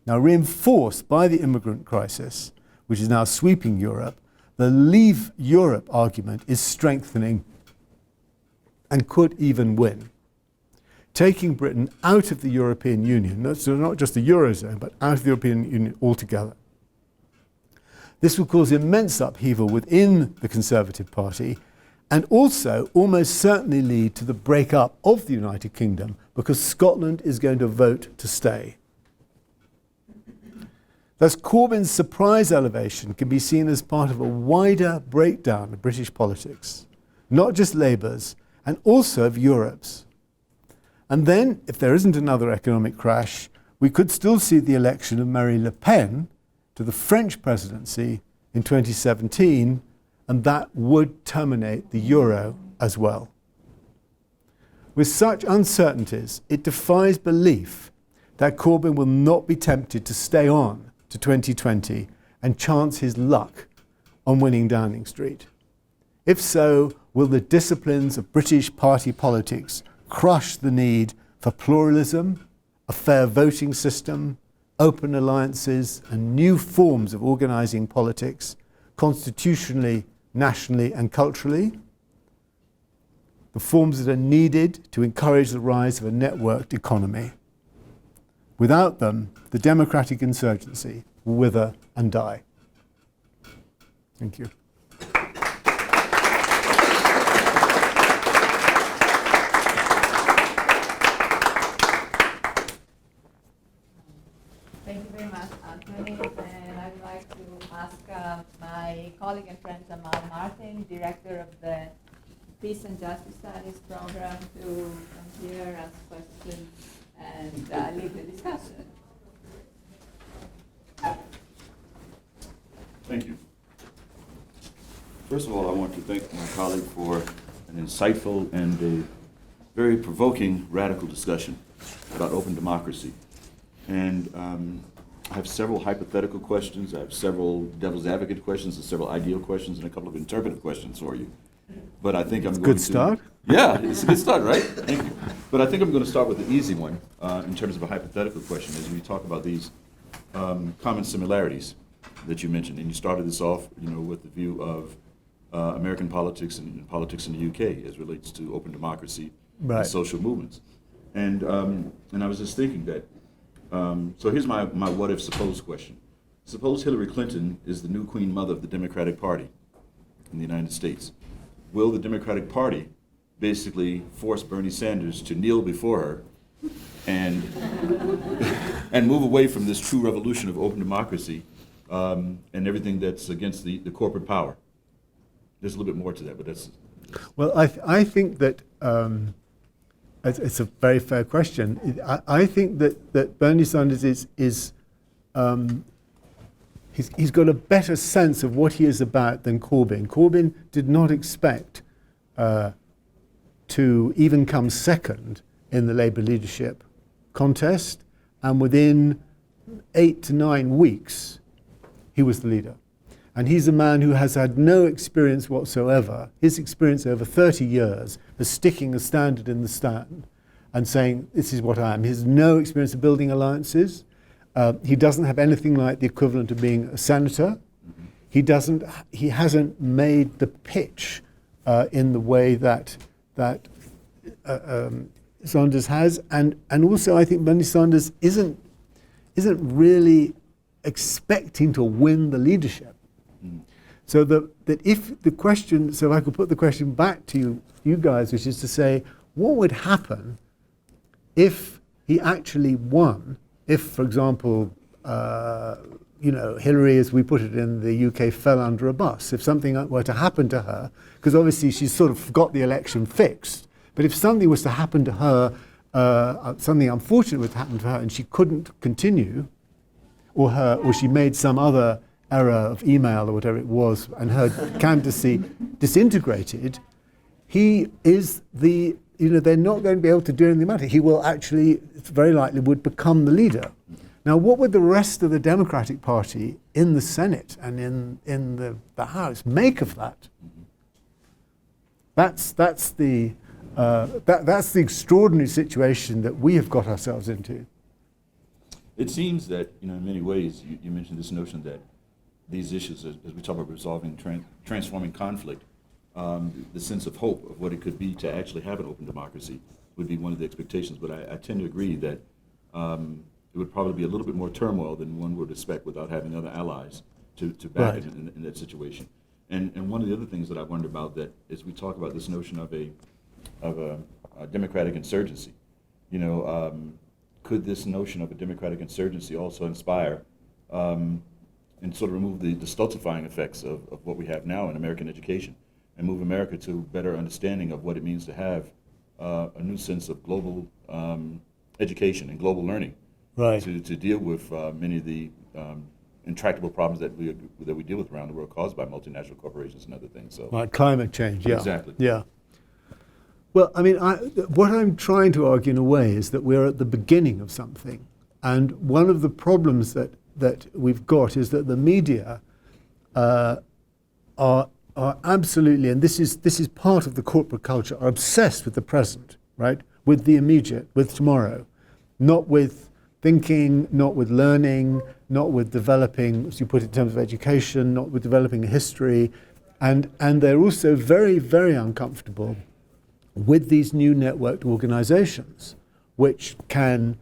Now, reinforced by the immigrant crisis, which is now sweeping Europe, the Leave Europe argument is strengthening and could even win, taking Britain out of the European Union, so not just the Eurozone, but out of the European Union altogether. This will cause immense upheaval within the Conservative Party and also almost certainly lead to the breakup of the United Kingdom because Scotland is going to vote to stay. Thus, Corbyn's surprise elevation can be seen as part of a wider breakdown of British politics, not just Labour's, and also of Europe's. And then, if there isn't another economic crash, we could still see the election of Marine Le Pen to the French presidency in 2017, and that would terminate the euro as well. With such uncertainties, it defies belief that Corbyn will not be tempted to stay on to 2020 and chance his luck on winning Downing Street. If so, will the disciplines of British party politics crush the need for pluralism, a fair voting system, open alliances, and new forms of organising politics, constitutionally, nationally, and culturally? The forms that are needed to encourage the rise of a networked economy. Without them, the democratic insurgency will wither and die. Thank you. Thank you very much, Anthony. And I'd like to ask my colleague and friend Jamal Martin, director of the Peace and Justice Studies program, to come here, ask questions, and lead the discussion. Thank you. First of all, I want to thank my colleague for an insightful and a very provoking radical discussion about open democracy. And I have several hypothetical questions, I have several devil's advocate questions, and several ideal questions, and a couple of interpretive questions for you. But I think I'm going to... Good start. Yeah, it's a good start, right? Thank you. But I think I'm going to start with the easy one in terms of a hypothetical question as we talk about these common similarities that you mentioned. And you started this off, with the view of American politics and politics in the UK as relates to open democracy Right. and social movements. And I was just thinking that, so here's my what if suppose question. Suppose Hillary Clinton is the new Queen Mother of the Democratic Party in the United States. Will the Democratic Party basically force Bernie Sanders to kneel before her and move away from this true revolution of open democracy and everything that's against the corporate power? There's a little bit more to that, but that's... Well, I think that it's a very fair question. I think that Bernie Sanders is he's got a better sense of what he is about than Corbyn. Corbyn did not expect to even come second in the Labour leadership contest, and within 8 to 9 weeks, he was the leader. And he's a man who has had no experience whatsoever. His experience over 30 years is sticking a standard in the stand and saying, this is what I am. He has no experience of building alliances. He doesn't have anything like the equivalent of being a senator. He hasn't made the pitch in the way that Sanders has. And also I think Bernie Sanders isn't really expecting to win the leadership. So that if the question, so if I could put the question back to you guys, which is to say, what would happen if he actually won? If, for example, Hillary, as we put it in the UK, fell under a bus. If something were to happen to her, because obviously she's sort of got the election fixed, but if something was to happen to her, something unfortunate was to happen to her, and she couldn't continue, or she made some other error of email or whatever it was, and her candidacy disintegrated, he is the, they're not going to be able to do anything about it. He will actually, it's very likely, would become the leader. Now, what would the rest of the Democratic Party in the Senate and in the House make of that? That's the extraordinary situation that we have got ourselves into. It seems that, in many ways, you mentioned this notion that these issues, as we talk about resolving, transforming conflict, the sense of hope of what it could be to actually have an open democracy would be one of the expectations. But I tend to agree that it would probably be a little bit more turmoil than one would expect without having other allies to back Right. it in that situation. And one of the other things that I wonder about, that as we talk about this notion of a democratic insurgency, could this notion of a democratic insurgency also inspire and sort of remove the stultifying effects of what we have now in American education, and move America to better understanding of what it means to have a new sense of global education and global learning, Right. to deal with many of the intractable problems that we deal with around the world, caused by multinational corporations and other things. So, Like climate change, yeah. Exactly. Yeah. Well, I mean, what I'm trying to argue in a way is that we're at the beginning of something. And one of the problems that we've got is that the media are absolutely, and this is part of the corporate culture, are obsessed with the present, right? With the immediate, with tomorrow, not with thinking, not with learning, not with developing, as you put it in terms of education, not with developing a history. And they're also very, very uncomfortable with these new networked organizations, which are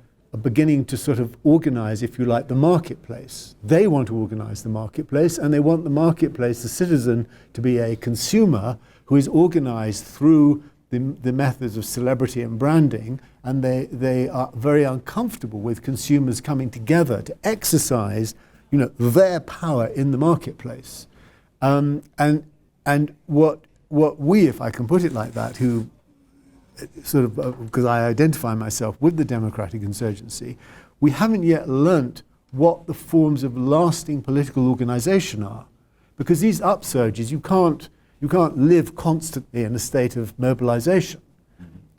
beginning to sort of organize, if you like, the marketplace. They want to organize the marketplace, and they want the marketplace, the citizen, to be a consumer who is organized through the methods of celebrity and branding, and they are very uncomfortable with consumers coming together to exercise, their power in the marketplace. And what we, if I can put it like that, who sort of, because I identify myself with the democratic insurgency, we haven't yet learnt what the forms of lasting political organization are. Because these upsurges, you can't live constantly in a state of mobilization.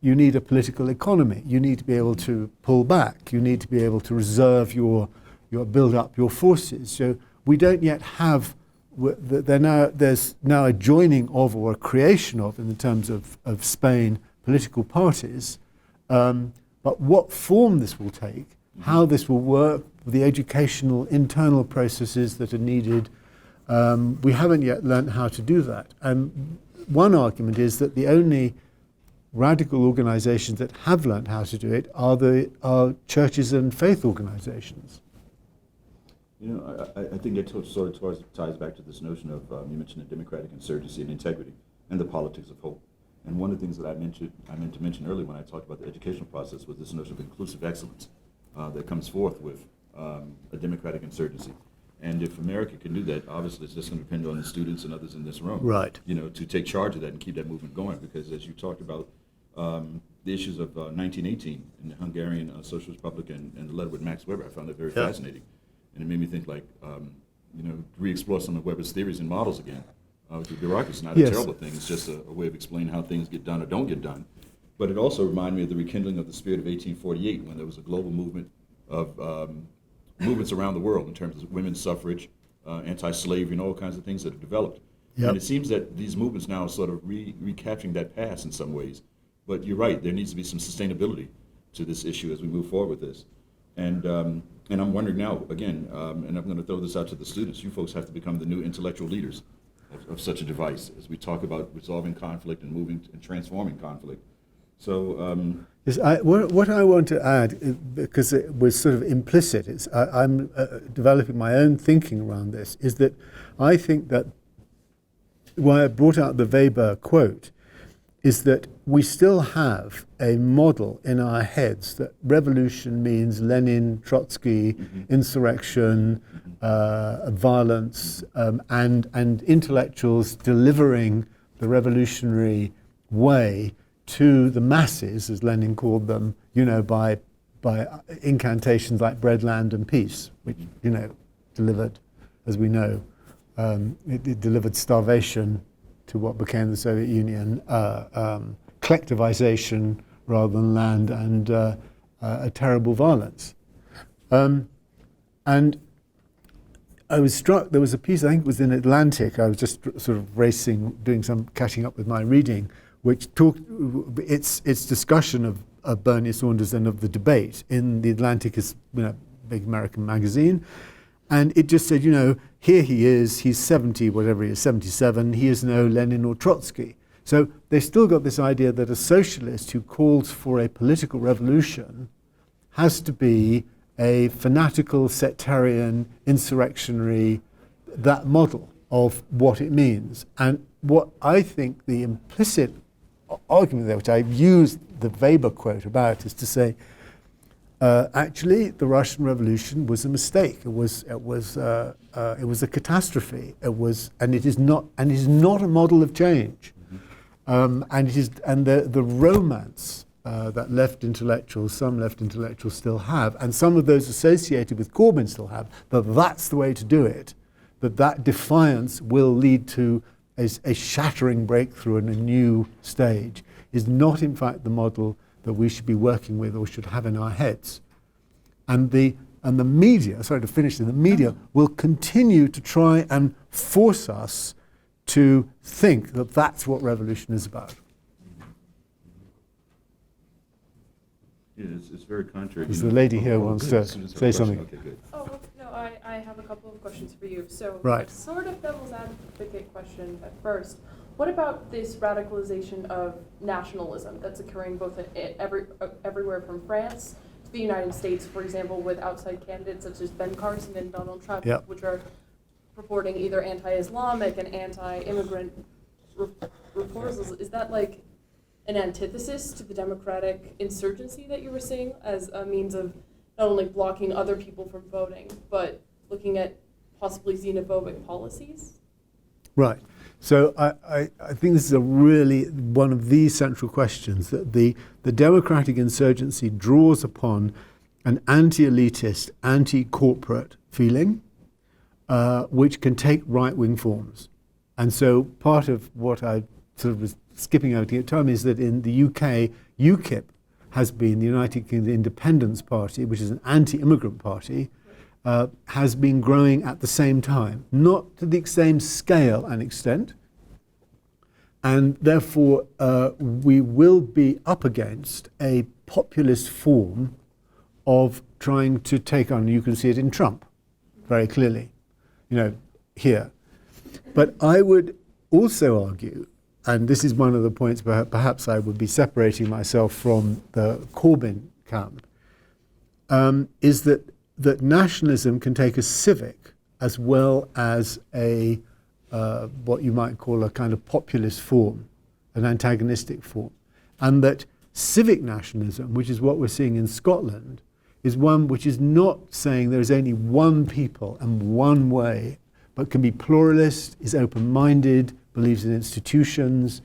You need a political economy. You need to be able to pull back. You need to be able to reserve build up your forces. So we don't yet have, there's now a joining of, or a creation of, in the terms of Spain, political parties, but what form this will take, how this will work, the educational internal processes that are needed, we haven't yet learnt how to do that. And one argument is that the only radical organizations that have learnt how to do it are churches and faith organizations. I think that sort of ties back to this notion of, you mentioned the democratic insurgency and integrity and the politics of hope. And one of the things that I meant to mention earlier when I talked about the educational process was this notion of inclusive excellence that comes forth with a democratic insurgency. And if America can do that, obviously it's just going to depend on the students and others in this room, Right? To take charge of that and keep that movement going. Because as you talked about the issues of 1918 in the Hungarian Socialist Republic and the letter with Max Weber, I found that very fascinating, and it made me think, like, re-explore some of Weber's theories and models again. The bureaucracy is not a terrible thing. It's just a way of explaining how things get done or don't get done. But it also reminded me of the rekindling of the spirit of 1848, when there was a global movement of movements around the world in terms of women's suffrage, anti-slavery, and all kinds of things that have developed. Yep. And it seems that these movements now are sort of recapturing that past in some ways. But you're right, there needs to be some sustainability to this issue as we move forward with this. And I'm wondering now, again, and I'm going to throw this out to the students, you folks have to become the new intellectual leaders of such a device as we talk about resolving conflict and moving and transforming conflict. So yes, what I want to add, because it was sort of implicit, I'm developing my own thinking around this, is that I think that why I brought out the Weber quote is that we still have a model in our heads that revolution means Lenin, Trotsky, insurrection, violence, and intellectuals delivering the revolutionary way to the masses, as Lenin called them, by incantations like bread, land, and peace, which, delivered, as we know, it delivered starvation to what became the Soviet Union, collectivization rather than land, and a terrible violence. And I was struck, there was a piece, I think it was in Atlantic, I was just sort of doing some catching up with my reading, which talked its discussion of Bernie Sanders and of the debate in the Atlantic, is big American magazine, and it just said, here he is, he's 70, whatever he is, 77, he is no Lenin or Trotsky. So they still got this idea that a socialist who calls for a political revolution has to be a fanatical, sectarian, insurrectionary, that model of what it means. And what I think the implicit argument there, which I've used the Weber quote about, is to say, actually, the Russian Revolution was a mistake. It was a catastrophe. And it is not a model of change. And the romance that some left intellectuals still have, and some of those associated with Corbyn still have, that's the way to do it, that defiance will lead to a shattering breakthrough in a new stage, is not in fact the model that we should be working with or should have in our heads. And the media, sorry to finish, the media will continue to try and force us to think that that's what revolution is about. Yeah, it's very contrary. Because the lady here wants to say something. Okay, good. Oh, no, I have a couple of questions for you. So, Right. sort of devil's advocate question at first. What about this radicalization of nationalism that's occurring both everywhere from France to the United States, for example, with outside candidates such as Ben Carson and Donald Trump, Yep. which are purporting either anti-Islamic and anti-immigrant proposals? Is that like an antithesis to the democratic insurgency that you were seeing as a means of not only blocking other people from voting, but looking at possibly xenophobic policies? Right. So I think this is a really one of the central questions, that the democratic insurgency draws upon an anti-elitist, anti-corporate feeling, which can take right-wing forms. And so part of what I sort of was skipping over to get time is that in the UK, UKIP has been, the United Kingdom Independence Party, which is an anti-immigrant party, has been growing at the same time, not to the same scale and extent. And therefore, we will be up against a populist form of trying to take on, you can see it in Trump very clearly, here. But I would also argue, and this is one of the points where perhaps I would be separating myself from the Corbyn camp, is that nationalism can take a civic as well as a what you might call a kind of populist form, an antagonistic form. And that civic nationalism, which is what we're seeing in Scotland, is one which is not saying there is only one people and one way, but can be pluralist, is open-minded, believes in institutions.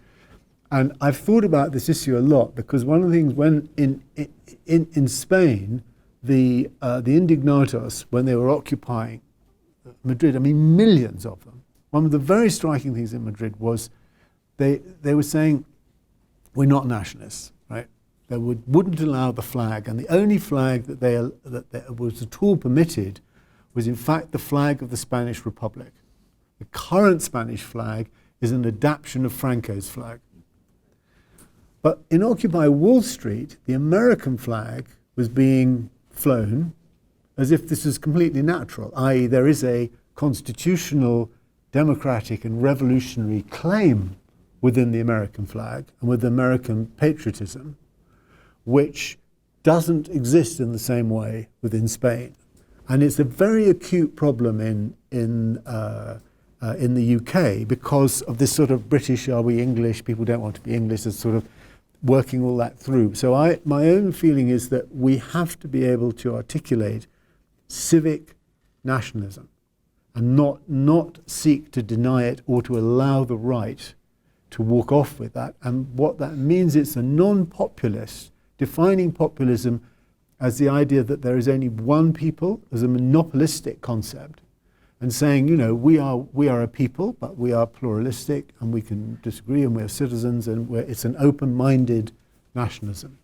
And I've thought about this issue a lot, because one of the things when in Spain, the indignados, when they were occupying Madrid, I mean millions of them, one of the very striking things in Madrid was they were saying, we're not nationalists, right? They wouldn't allow the flag, and the only flag that was at all permitted was in fact the flag of the Spanish Republic. The current Spanish flag is an adaptation of Franco's flag. But in Occupy Wall Street, the American flag was being flown as if this was completely natural, i.e. there is a constitutional, democratic and revolutionary claim within the American flag and with American patriotism, which doesn't exist in the same way within Spain. And it's a very acute problem in the UK because of this sort of British, are we English, people don't want to be English, is sort of working all that through. So my own feeling is that we have to be able to articulate civic nationalism and not seek to deny it or to allow the right to walk off with that. And what that means, it's a non-populist, defining populism as the idea that there is only one people, as a monopolistic concept, and saying, we are a people, but we are pluralistic, and we can disagree, and we're citizens, and it's an open-minded nationalism.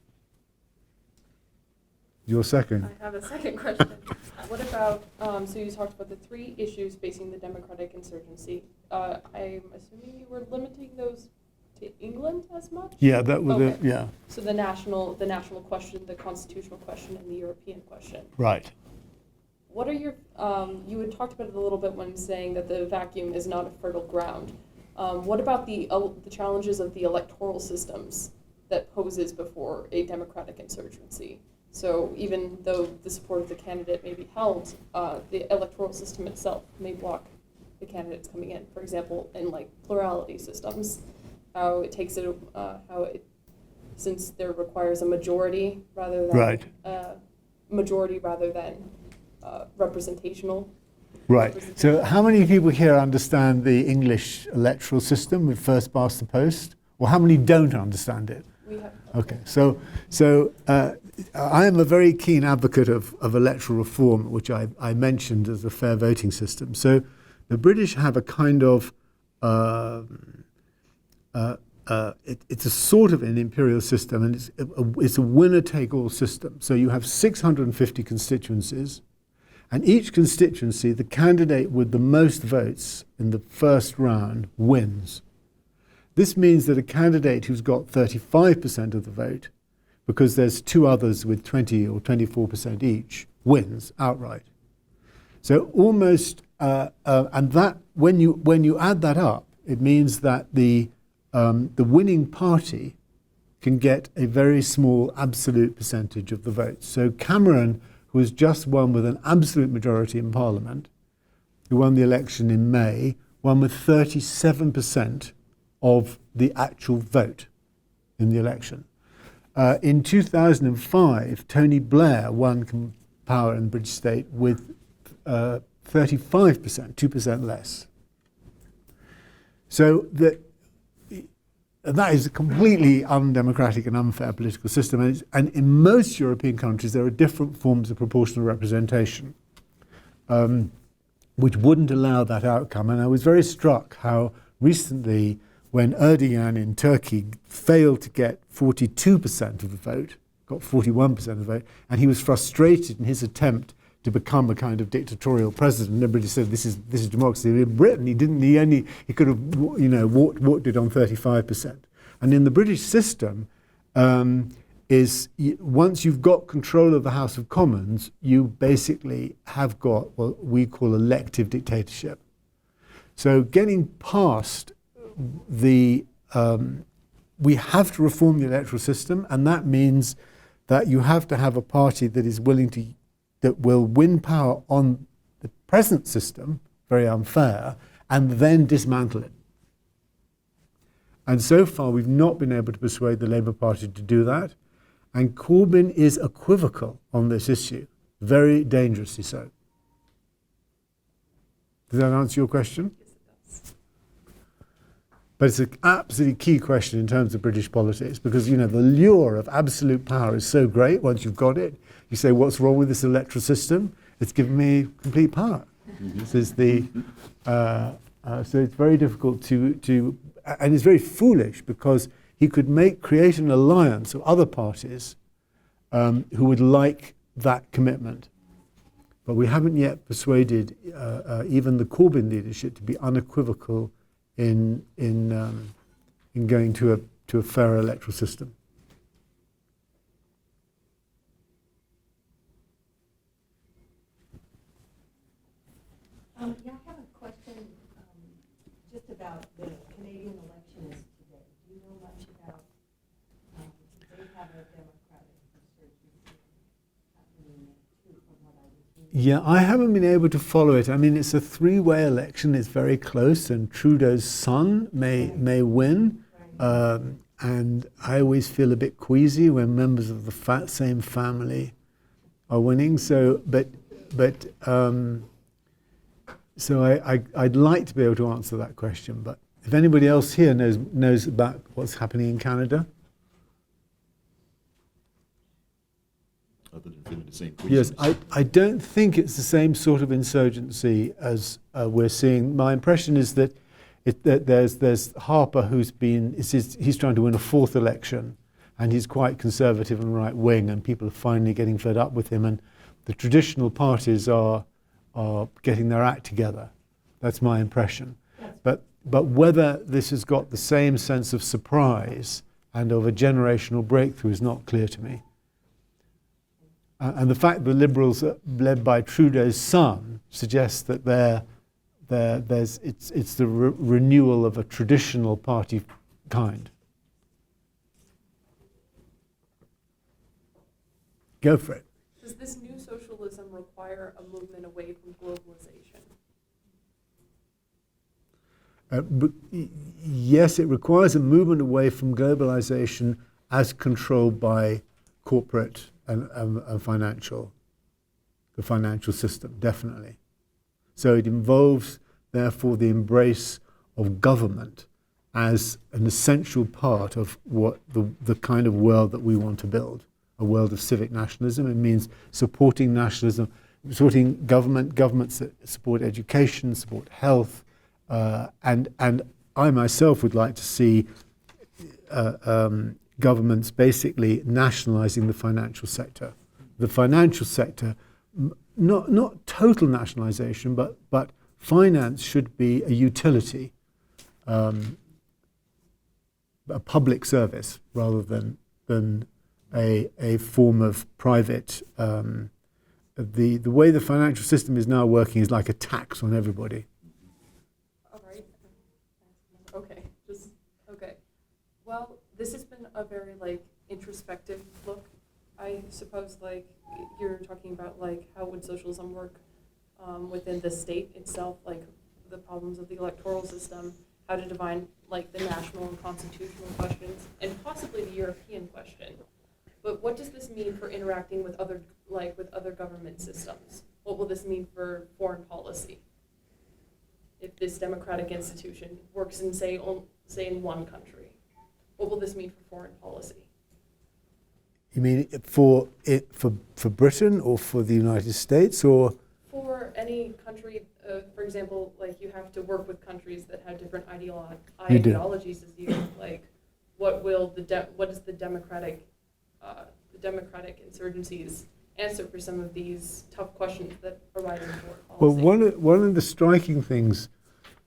Your second. I have a second question. What about, so you talked about the three issues facing the democratic insurgency. I'm assuming you were limiting those to England as much? Yeah, that was Okay. yeah, So the national question, the constitutional question, and the European question. right. What are your, you had talked about it a little bit when saying that the vacuum is not a fertile ground. What about the challenges of the electoral systems that poses before a democratic insurgency? So even though the support of the candidate may be held, the electoral system itself may block the candidates coming in. For example, in like plurality systems, how it takes it, since there requires a majority rather than Right. Representational. Right. So how many people here understand the English electoral system with first past the post? Or how many don't understand it? We have. Okay. So I am a very keen advocate of electoral reform, which I mentioned as a fair voting system. So the British have a kind of, it's a sort of an imperial system, and it's a winner-take-all system. So you have 650 constituencies, and each constituency, the candidate with the most votes in the first round wins. This means that a candidate who's got 35% of the vote, because there's two others with 20 or 24% each, wins outright. So almost, and that when you add that up, it means that the winning party can get a very small absolute percentage of the votes. So Cameron, who has just won with an absolute majority in Parliament, who won the election in May, won with 37% of the actual vote in the election. In 2005, Tony Blair won power in the British state with 35%, 2% less. So that is a completely undemocratic and unfair political system. And in most European countries, there are different forms of proportional representation, which wouldn't allow that outcome. And I was very struck how recently, when Erdogan in Turkey failed to get 42% of the vote, got 41% of the vote, and he was frustrated in his attempt to become a kind of dictatorial president. Everybody said this is democracy. In Britain, he could have walked it on 35%. And in the British system, once you've got control of the House of Commons, you basically have got what we call elective dictatorship. So getting past we have to reform the electoral system, and that means that you have to have a party that is that will win power on the present system, very unfair, and then dismantle it. And so far, we've not been able to persuade the Labour Party to do that. And Corbyn is equivocal on this issue, very dangerously so. Does that answer your question? Yes, it does. But it's an absolutely key question in terms of British politics, because the lure of absolute power is so great. Once you've got it, you say, what's wrong with this electoral system? It's given me complete power. Mm-hmm. This is so it's very difficult to, and it's very foolish, because he could create an alliance of other parties who would like that commitment. But we haven't yet persuaded even the Corbyn leadership to be unequivocal in going to a fair electoral system. Yeah, I have a question just about the Canadian elections today. Do you know much about, they have a democratic insurgency happening too, from what I was reading? Yeah, I haven't been able to follow it. I mean, it's a three-way election. It's very close, and Trudeau's son may win. And I always feel a bit queasy when members of the same family are winning. So, So I'd like to be able to answer that question, but if anybody else here knows about what's happening in Canada. Other than feeling the same Yes, queasiness. I don't think it's the same sort of insurgency as we're seeing. My impression is that there's Harper he's trying to win a fourth election, and he's quite conservative and right wing, and people are finally getting fed up with him, and the traditional parties are getting their act together. That's my impression. but whether this has got the same sense of surprise and of a generational breakthrough is not clear to me. And the fact the Liberals, led by Trudeau's son, suggests that it's the renewal of a traditional party kind. Go for it. Does this new socialism require a movement away from globalization? Yes, it requires a movement away from globalization as controlled by corporate and the financial system, definitely. So it involves, therefore, the embrace of government as an essential part of what the kind of world that we want to build, a world of civic nationalism. It means supporting nationalism, supporting governments that support education, support health, and I myself would like to see governments basically nationalizing the financial sector. The financial sector, not total nationalization, but finance should be a utility, a public service rather than a form of private. The way the financial system is now working is like a tax on everybody. All right. Okay. Okay. Well, this has been a very introspective look. I suppose you're talking about how would socialism work within the state itself, the problems of the electoral system, how to define the national and constitutional questions, and possibly the European question. But what does this mean for interacting with other government systems? What will this mean for foreign policy? If this democratic institution works in say in one country, what will this mean for foreign policy? You mean for Britain or for the United States or? For any country, for example, you have to work with countries that have different ideologies as you. What is the democratic insurgencies answer for some of these tough questions that arise in foreign policy? Well, one of the striking things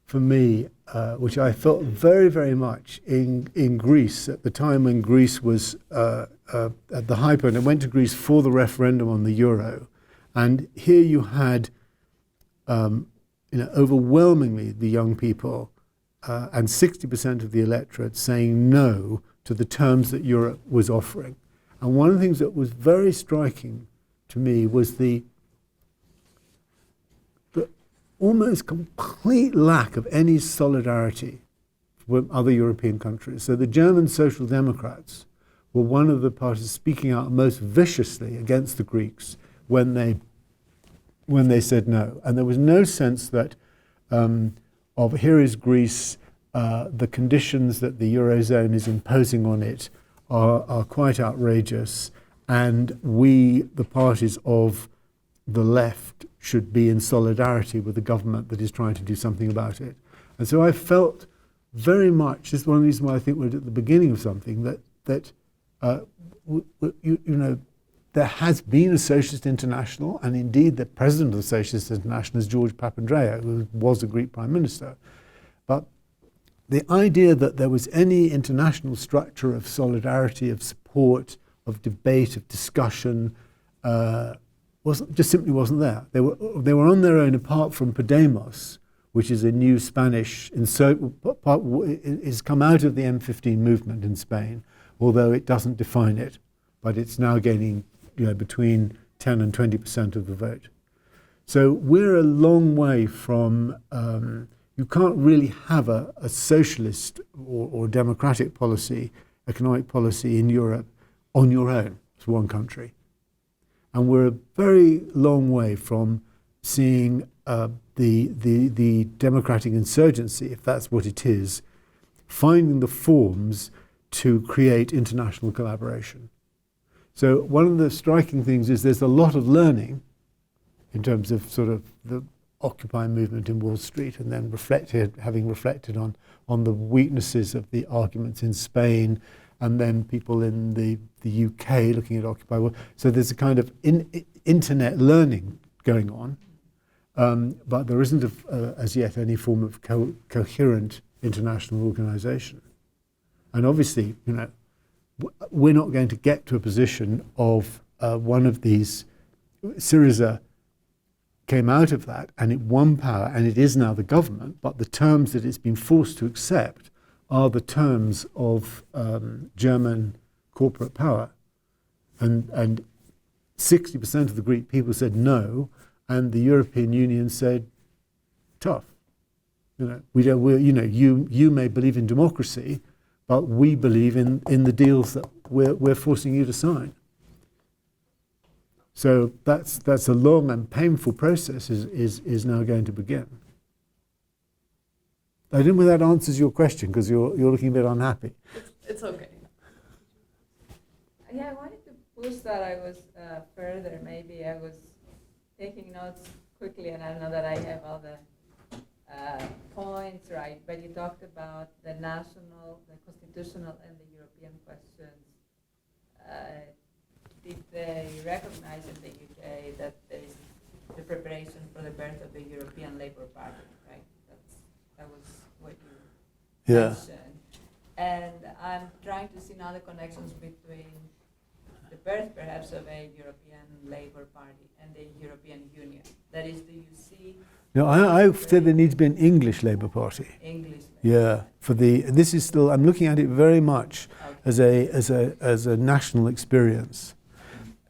for me, which I felt very, very much in Greece at the time when Greece was at the high point. I went to Greece for the referendum on the euro, and here you had, overwhelmingly the young people and 60% of the electorate saying no to the terms that Europe was offering. And one of the things that was very striking to me was the almost complete lack of any solidarity with other European countries. So the German Social Democrats were one of the parties speaking out most viciously against the Greeks when they said no. And there was no sense that of here is Greece, the conditions that the Eurozone is imposing on it are quite outrageous, and we, the parties of the left, should be in solidarity with the government that is trying to do something about it. And so I felt very much, this is one of the reasons why I think we're at the beginning of something, that there has been a Socialist International, and indeed the president of the Socialist International is George Papandreou, who was a Greek prime minister. But the idea that there was any international structure of solidarity, of support, of debate, of discussion, simply wasn't there. They were on their own, apart from Podemos, which is a new Spanish, is come out of the M15 movement in Spain, although it doesn't define it, but it's now gaining between 10 and 20% of the vote. So we're a long way from, you can't really have a socialist or democratic policy, economic policy in Europe on your own as one country. And we're a very long way from seeing the democratic insurgency, if that's what it is, finding the forms to create international collaboration. So one of the striking things is there's a lot of learning in terms of sort of the Occupy movement in Wall Street, and then having reflected on the weaknesses of the arguments in Spain, and then people in the UK looking at Occupy. So there's a kind of internet learning going on, but there isn't as yet any form of coherent international organisation. And obviously, you know, we're not going to get to a position of one of these. Syriza came out of that and it won power, and it is now the government, but the terms that it's been forced to accept are the terms of German corporate power. And 60% of the Greek people said no, and the European Union said, tough. You know, you may believe in democracy, but we believe in the deals that we're forcing you to sign. So that's a long and painful process is now going to begin. I don't know if that answers your question, because you're looking a bit unhappy. It's okay. Yeah, I wanted to push that I was further. Maybe I was taking notes quickly, and I don't know that I have all the points right, but you talked about the national, the constitutional, and the European questions. Did they recognize in the UK that there is the preparation for the birth of the European Labour Party, right? That was what you mentioned. And I'm trying to see now the connections between the birth, perhaps, of a European Labour Party and the European Union. That is, do you see? No, I said there needs to be an English Labour Party. English. Yeah, this is still. I'm looking at it very much as a national experience,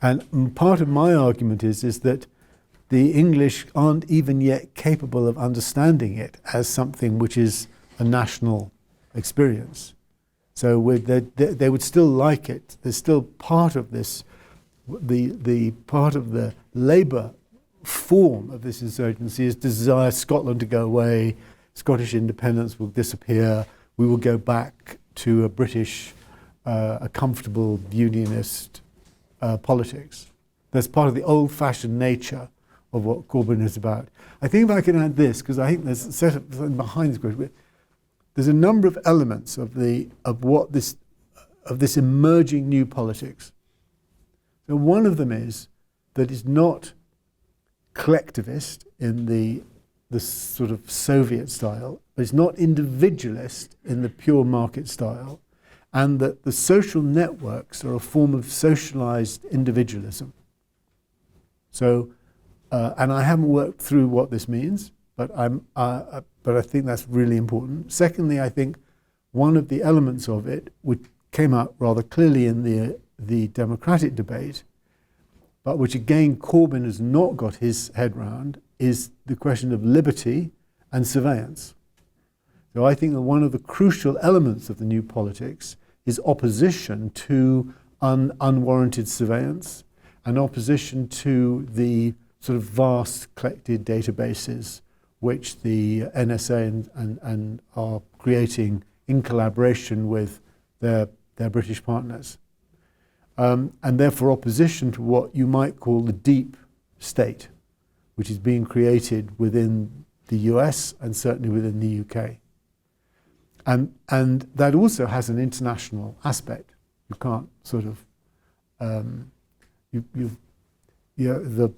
and part of my argument is that the English aren't even yet capable of understanding it as something which is a national experience. So they would still like it. There's still part of this, the part of the Labour form of this insurgency is desire Scotland to go away, Scottish independence will disappear, we will go back to a British, a comfortable unionist politics. That's part of the old-fashioned nature of what Corbyn is about. I think if I can add this, because I think there's a set of something behind this question. There's a number of elements of this emerging new politics. So one of them is that it's not collectivist in the sort of Soviet style, but it's not individualist in the pure market style, and that the social networks are a form of socialized individualism. So, and I haven't worked through what this means, but I think that's really important. Secondly, I think one of the elements of it, which came out rather clearly in the democratic debate, but which again Corbyn has not got his head round, is the question of liberty and surveillance. So I think that one of the crucial elements of the new politics is opposition to unwarranted surveillance and opposition to the sort of vast collected databases which the NSA and are creating in collaboration with their British partners. And therefore opposition to what you might call the deep state, which is being created within the US and certainly within the UK. And that also has an international aspect. You can't sort of, the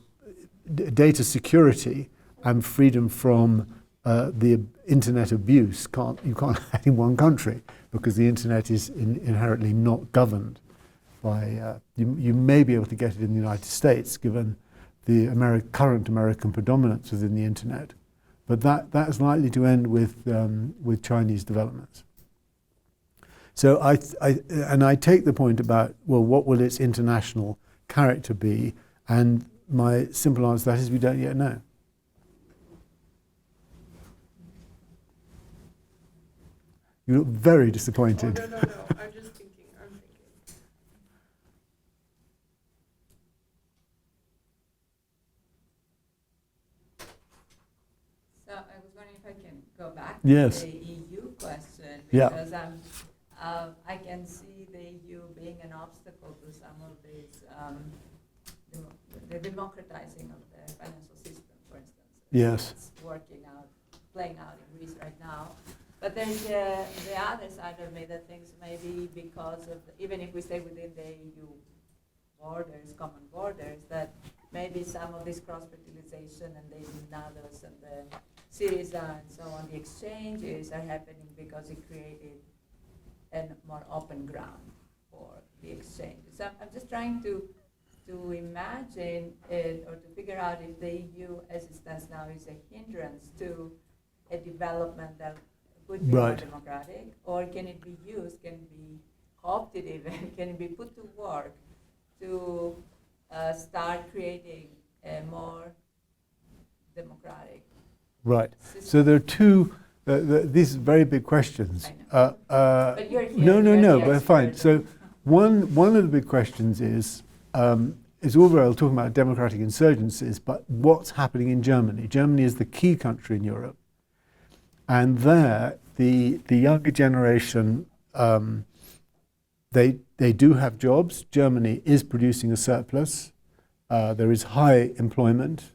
data security and freedom from the internet abuse you can't have in one country, because the internet is inherently not governed by, you may be able to get it in the United States given the current American predominance within the internet, but that is likely to end with Chinese developments. So I take the point about, well, what will its international character be? And my simple answer to that is we don't yet know. You look very disappointed. Oh, no. I'm just thinking. So I was wondering if I can go back Yes. to the EU question, Yeah. because I can see the EU being an obstacle to some of these, the democratizing of the financial system, for instance. Yes. It's playing out in Greece right now. But there's the other side of me that thinks maybe because of, even if we stay within the EU borders, common borders, that maybe some of this cross-fertilization and the Nados and the Syriza and so on, the exchanges are happening because it created a more open ground for the exchanges. So I'm just trying to imagine it, or to figure out if the EU, as it stands now, is a hindrance to a development that would be more democratic, or can it be used, can it be co-opted even, can it be put to work to start creating a more democratic system? So there are two, these are very big questions. I know. But you're here, No, the but fine. expert. So one of the big questions is all very well talking about democratic insurgencies, but what's happening in Germany? Germany is the key country in Europe. And there, the younger generation, they do have jobs. Germany is producing a surplus. There is high employment.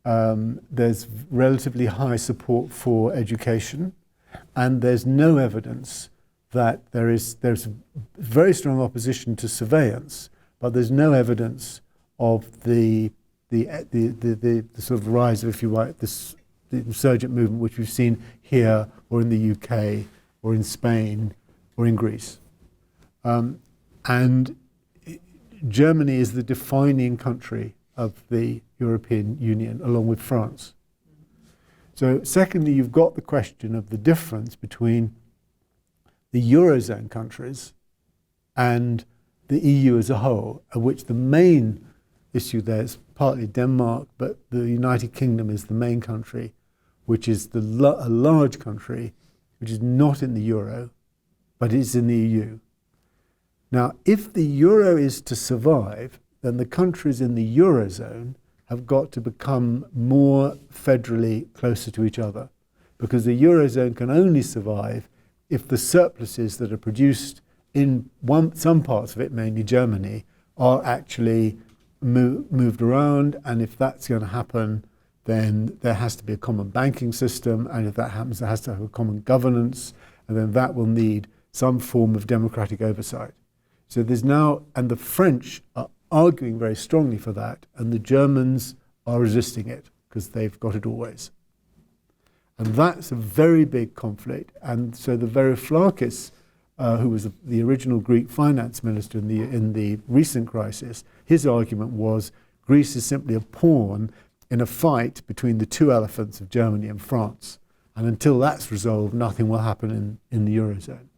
There's relatively high support for education. And there's no evidence that there's very strong opposition to surveillance, but there's no evidence of the sort of rise of, if you like, the insurgent movement which we've seen here or in the UK or in Spain or in Greece. And Germany is the defining country of the European Union, along with France. So secondly, you've got the question of the difference between the Eurozone countries and the EU as a whole, of which the main issue there is partly Denmark, but the United Kingdom is the main country, which is a large country, which is not in the Euro, but is in the EU. Now, if the Euro is to survive, then the countries in the Eurozone have got to become more federally closer to each other, because the Eurozone can only survive if the surpluses that are produced in some parts of it, mainly Germany, are actually moved around. And if that's going to happen, then there has to be a common banking system. And if that happens, there has to have a common governance. And then that will need some form of democratic oversight. So there's now, and the French are arguing very strongly for that, and the Germans are resisting it because they've got it always. And that's a very big conflict. And so the Varoufakis, who was the original Greek finance minister in the recent crisis, his argument was Greece is simply a pawn in a fight between the two elephants of Germany and France. And until that's resolved, nothing will happen in the Eurozone.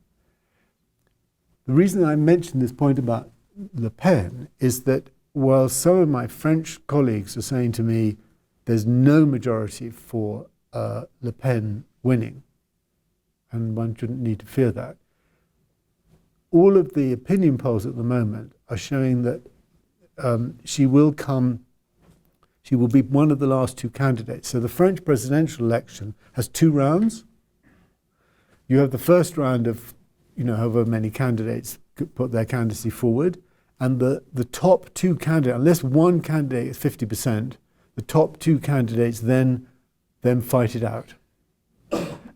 The reason I mentioned this point about Le Pen is that while some of my French colleagues are saying to me there's no majority for Le Pen winning, and one shouldn't need to fear that, all of the opinion polls at the moment are showing that she will be one of the last two candidates. So the French presidential election has two rounds. You have the first round of, however many candidates could put their candidacy forward, and the top two candidates, unless one candidate is 50%, the top two candidates then fight it out.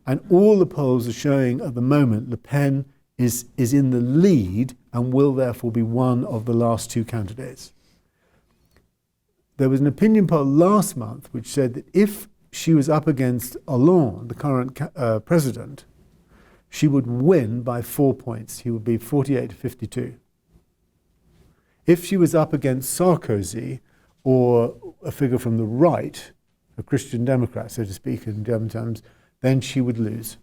And all the polls are showing at the moment Le Pen is in the lead and will therefore be one of the last two candidates. There was an opinion poll last month which said that if she was up against Hollande, the current president, she would win by 4 points. He would be 48 to 52. If she was up against Sarkozy or a figure from the right, a Christian Democrat, so to speak, in German terms, then she would lose.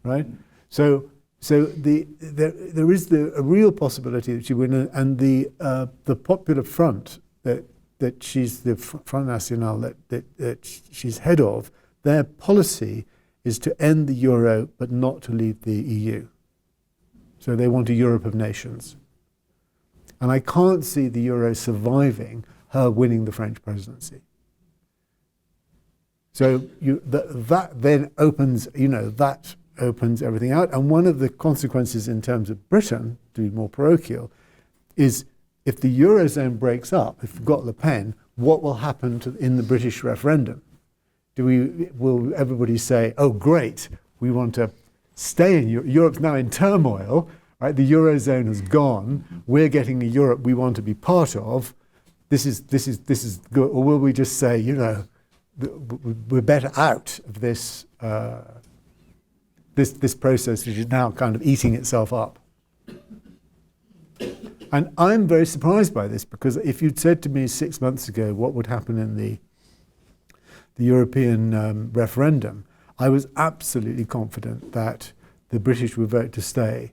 Right? So there is a real possibility that she would win, and the Popular Front that she's the Front National that she's head of, their policy is to end the euro but not to leave the EU. So they want a Europe of nations. And I can't see the euro surviving her winning the French presidency. So that then opens, opens everything out. And one of the consequences in terms of Britain, to be more parochial, is if the Eurozone breaks up, if we've got Le Pen, what will happen in the British referendum? Will everybody say, oh great, we want to stay in Europe's now in turmoil, right? The Eurozone has gone. We're getting a Europe we want to be part of. This is good. Or will we just say, we're better out of this this process, which is now kind of eating itself up? And I'm very surprised by this, because if you'd said to me 6 months ago what would happen in the European referendum, I was absolutely confident that the British would vote to stay,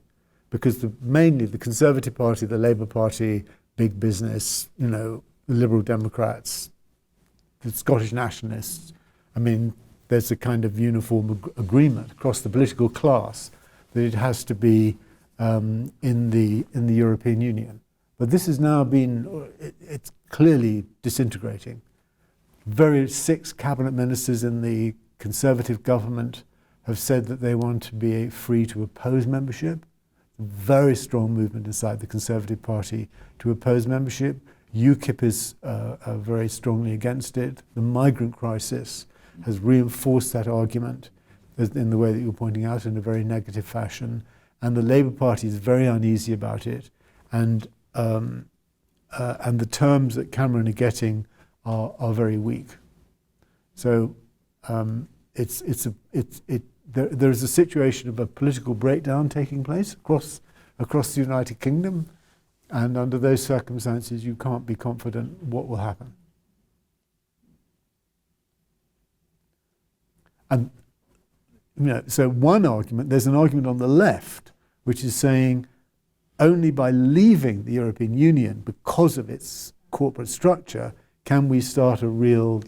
because mainly the Conservative Party, the Labour Party, big business, the Liberal Democrats, the Scottish nationalists, I mean, there's a kind of uniform agreement across the political class that it has to be in the European Union. But this has now been, it's clearly disintegrating. 6 cabinet ministers in the Conservative government have said that they want to be free to oppose membership. Very strong movement inside the Conservative Party to oppose membership. UKIP is very strongly against it. The migrant crisis has reinforced that argument in the way that you're pointing out, in a very negative fashion. And the Labour Party is very uneasy about it. And the terms that Cameron are getting are very weak. So there's a situation of a political breakdown taking place across the United Kingdom, and under those circumstances you can't be confident what will happen. And so there's an argument on the left which is saying only by leaving the European Union, because of its corporate structure, can we start a real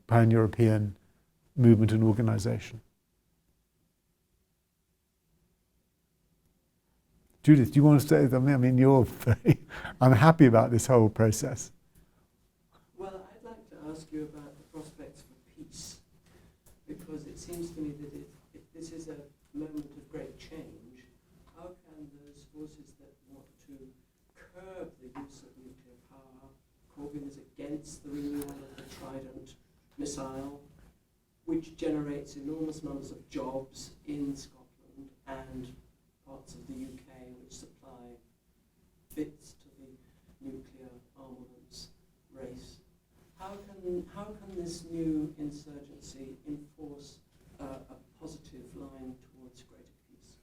pan-European movement and organisation. Judith, do you want to say something? I mean, you're very unhappy about this whole process. Well, I'd like to ask you about the prospects for peace, because it seems to me that if this is a moment of great change, how can those forces that want to curb the use of nuclear power, Corbyn is against the renewal of the Trident missile, which generates enormous numbers of jobs in Scotland and parts of the UK, which supply bits to the nuclear armaments race. How can this new insurgency enforce a positive line towards greater peace?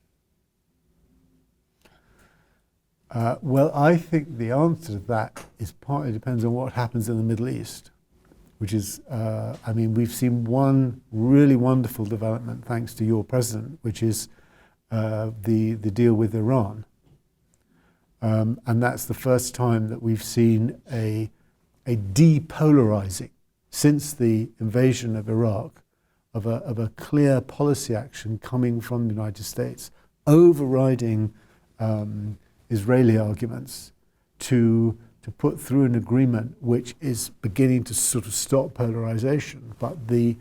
Well, I think the answer to that is partly depends on what happens in the Middle East, which is, we've seen one really wonderful development thanks to your president, which is the deal with Iran. And that's the first time that we've seen a depolarizing, since the invasion of Iraq, of a clear policy action coming from the United States, overriding Israeli arguments to put through an agreement which is beginning to sort of stop polarization. But the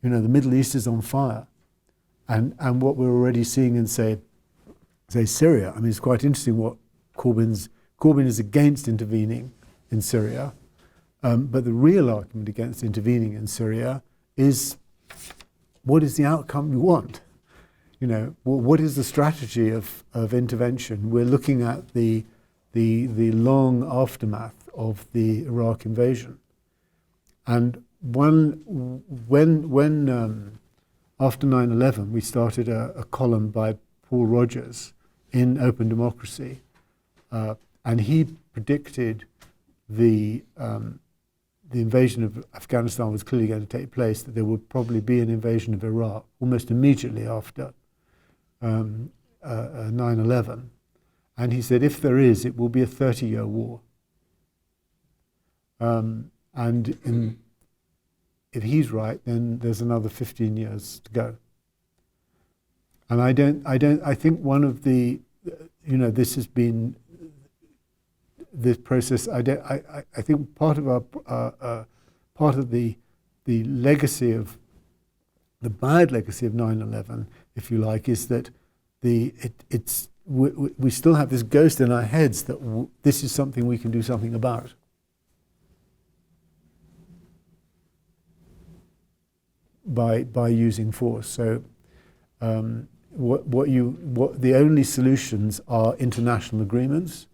Middle East is on fire, and what we're already seeing in say Syria. I mean, it's quite interesting what Corbyn is against intervening in Syria, but the real argument against intervening in Syria is, what is the outcome you want? What is the strategy of intervention? We're looking at the long aftermath of the Iraq invasion, and when after 9/11 we started a column by Paul Rogers in Open Democracy, and he predicted the invasion of Afghanistan was clearly going to take place, that there would probably be an invasion of Iraq almost immediately after 9/11. And he said, if there is, it will be a 30-year war. If he's right, then there's another 15 years to go. And I think one of the, this has been, this process, I think part of the legacy of, the bad legacy of 9/11, if you like, is that we still have this ghost in our heads that this is something we can do something about. By using force. So the only solutions are international agreements,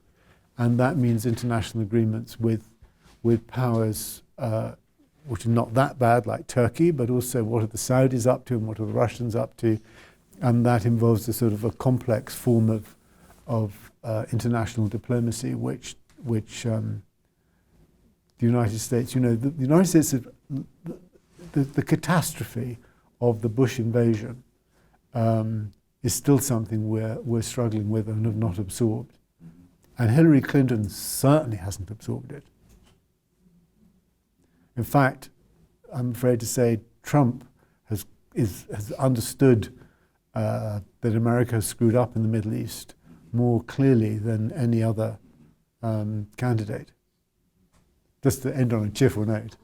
and that means international agreements with powers which are not that bad, like Turkey, but also what are the Saudis up to and what are the Russians up to, and that involves a sort of a complex form of international diplomacy, which the United States, the United States, the catastrophe of the Bush invasion is still something we're struggling with and have not absorbed. And Hillary Clinton certainly hasn't absorbed it. In fact, I'm afraid to say Trump has understood that America has screwed up in the Middle East more clearly than any other candidate. Just to end on a cheerful note.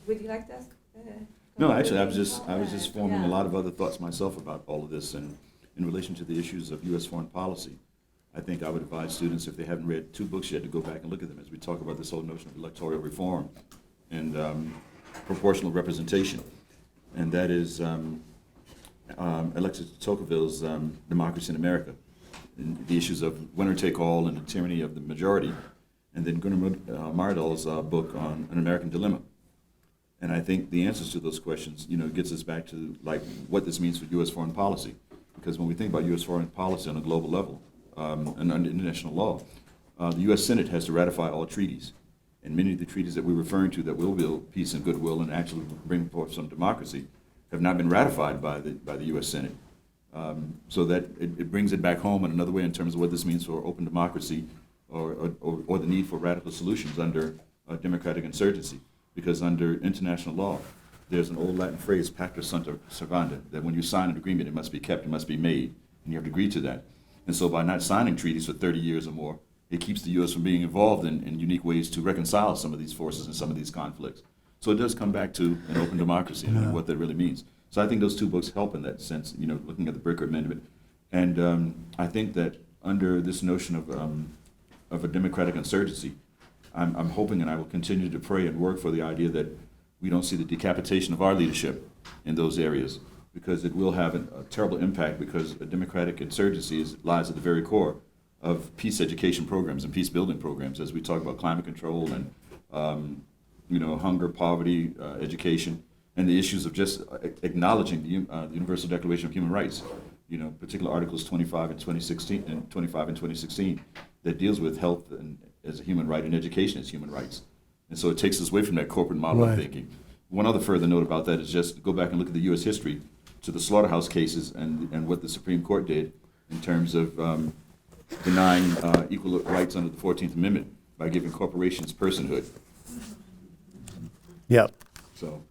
Would you like to ask? No, actually, I was just forming a lot of other thoughts myself about all of this, and in relation to the issues of U.S. foreign policy. I think I would advise students, if they haven't read 2 books yet, to go back and look at them as we talk about this whole notion of electoral reform and proportional representation. And that is Alexis de Tocqueville's Democracy in America, and the issues of winner take all and the tyranny of the majority, and then Gunnar Myrdal's book on An American Dilemma. And I think the answers to those questions, gets us back to like what this means for U.S. foreign policy. Because when we think about U.S. foreign policy on a global level, and under international law, the U.S. Senate has to ratify all treaties. And many of the treaties that we're referring to that will build peace and goodwill and actually bring forth some democracy have not been ratified by the U.S. Senate. So that it brings it back home in another way in terms of what this means for open democracy or the need for radical solutions under democratic insurgency. Because under international law, there's an old Latin phrase, pacta sunt servanda, that when you sign an agreement, it must be kept, it must be made, and you have to agree to that. And so by not signing treaties for 30 years or more, it keeps the U.S. from being involved in unique ways to reconcile some of these forces and some of these conflicts. So it does come back to an open democracy and what that really means. So I think those 2 books help in that sense, looking at the Bricker Amendment. And I think that under this notion of a democratic insurgency, I'm hoping, and I will continue to pray and work for the idea that we don't see the decapitation of our leadership in those areas, because it will have a terrible impact, because a democratic insurgency lies at the very core of peace education programs and peace building programs, as we talk about climate control and hunger, poverty, education, and the issues of just acknowledging the Universal Declaration of Human Rights, particular Articles 25 and 2016 that deals with health as a human right and education as human rights. And so it takes us away from that corporate model of thinking. One other further note about that is just go back and look at the U.S. history to the slaughterhouse cases and what the Supreme Court did in terms of denying equal rights under the 14th Amendment by giving corporations personhood. Yeah. So,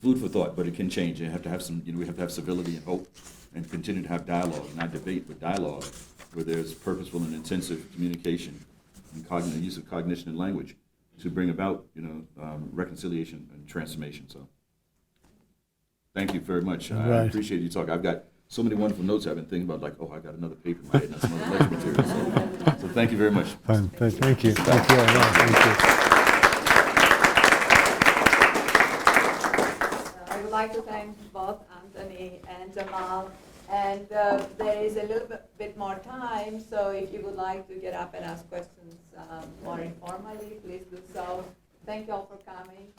food for thought, but it can change. You have to have we have to have civility and hope, and continue to have dialogue, not debate, but dialogue, where there's purposeful and intensive communication and use of cognition and language to bring about, reconciliation and transformation. So, thank you very much. I appreciate you talking. I've got so many wonderful notes I've been thinking about, like, I got another paper in my head and some other lecture material. So thank you very much. Fine. Thank you. Thank you very much. Thank you. I would like to thank both Anthony and Jamal. And there is a little bit more time, so if you would like to get up and ask questions more informally, please do so. Thank you all for coming.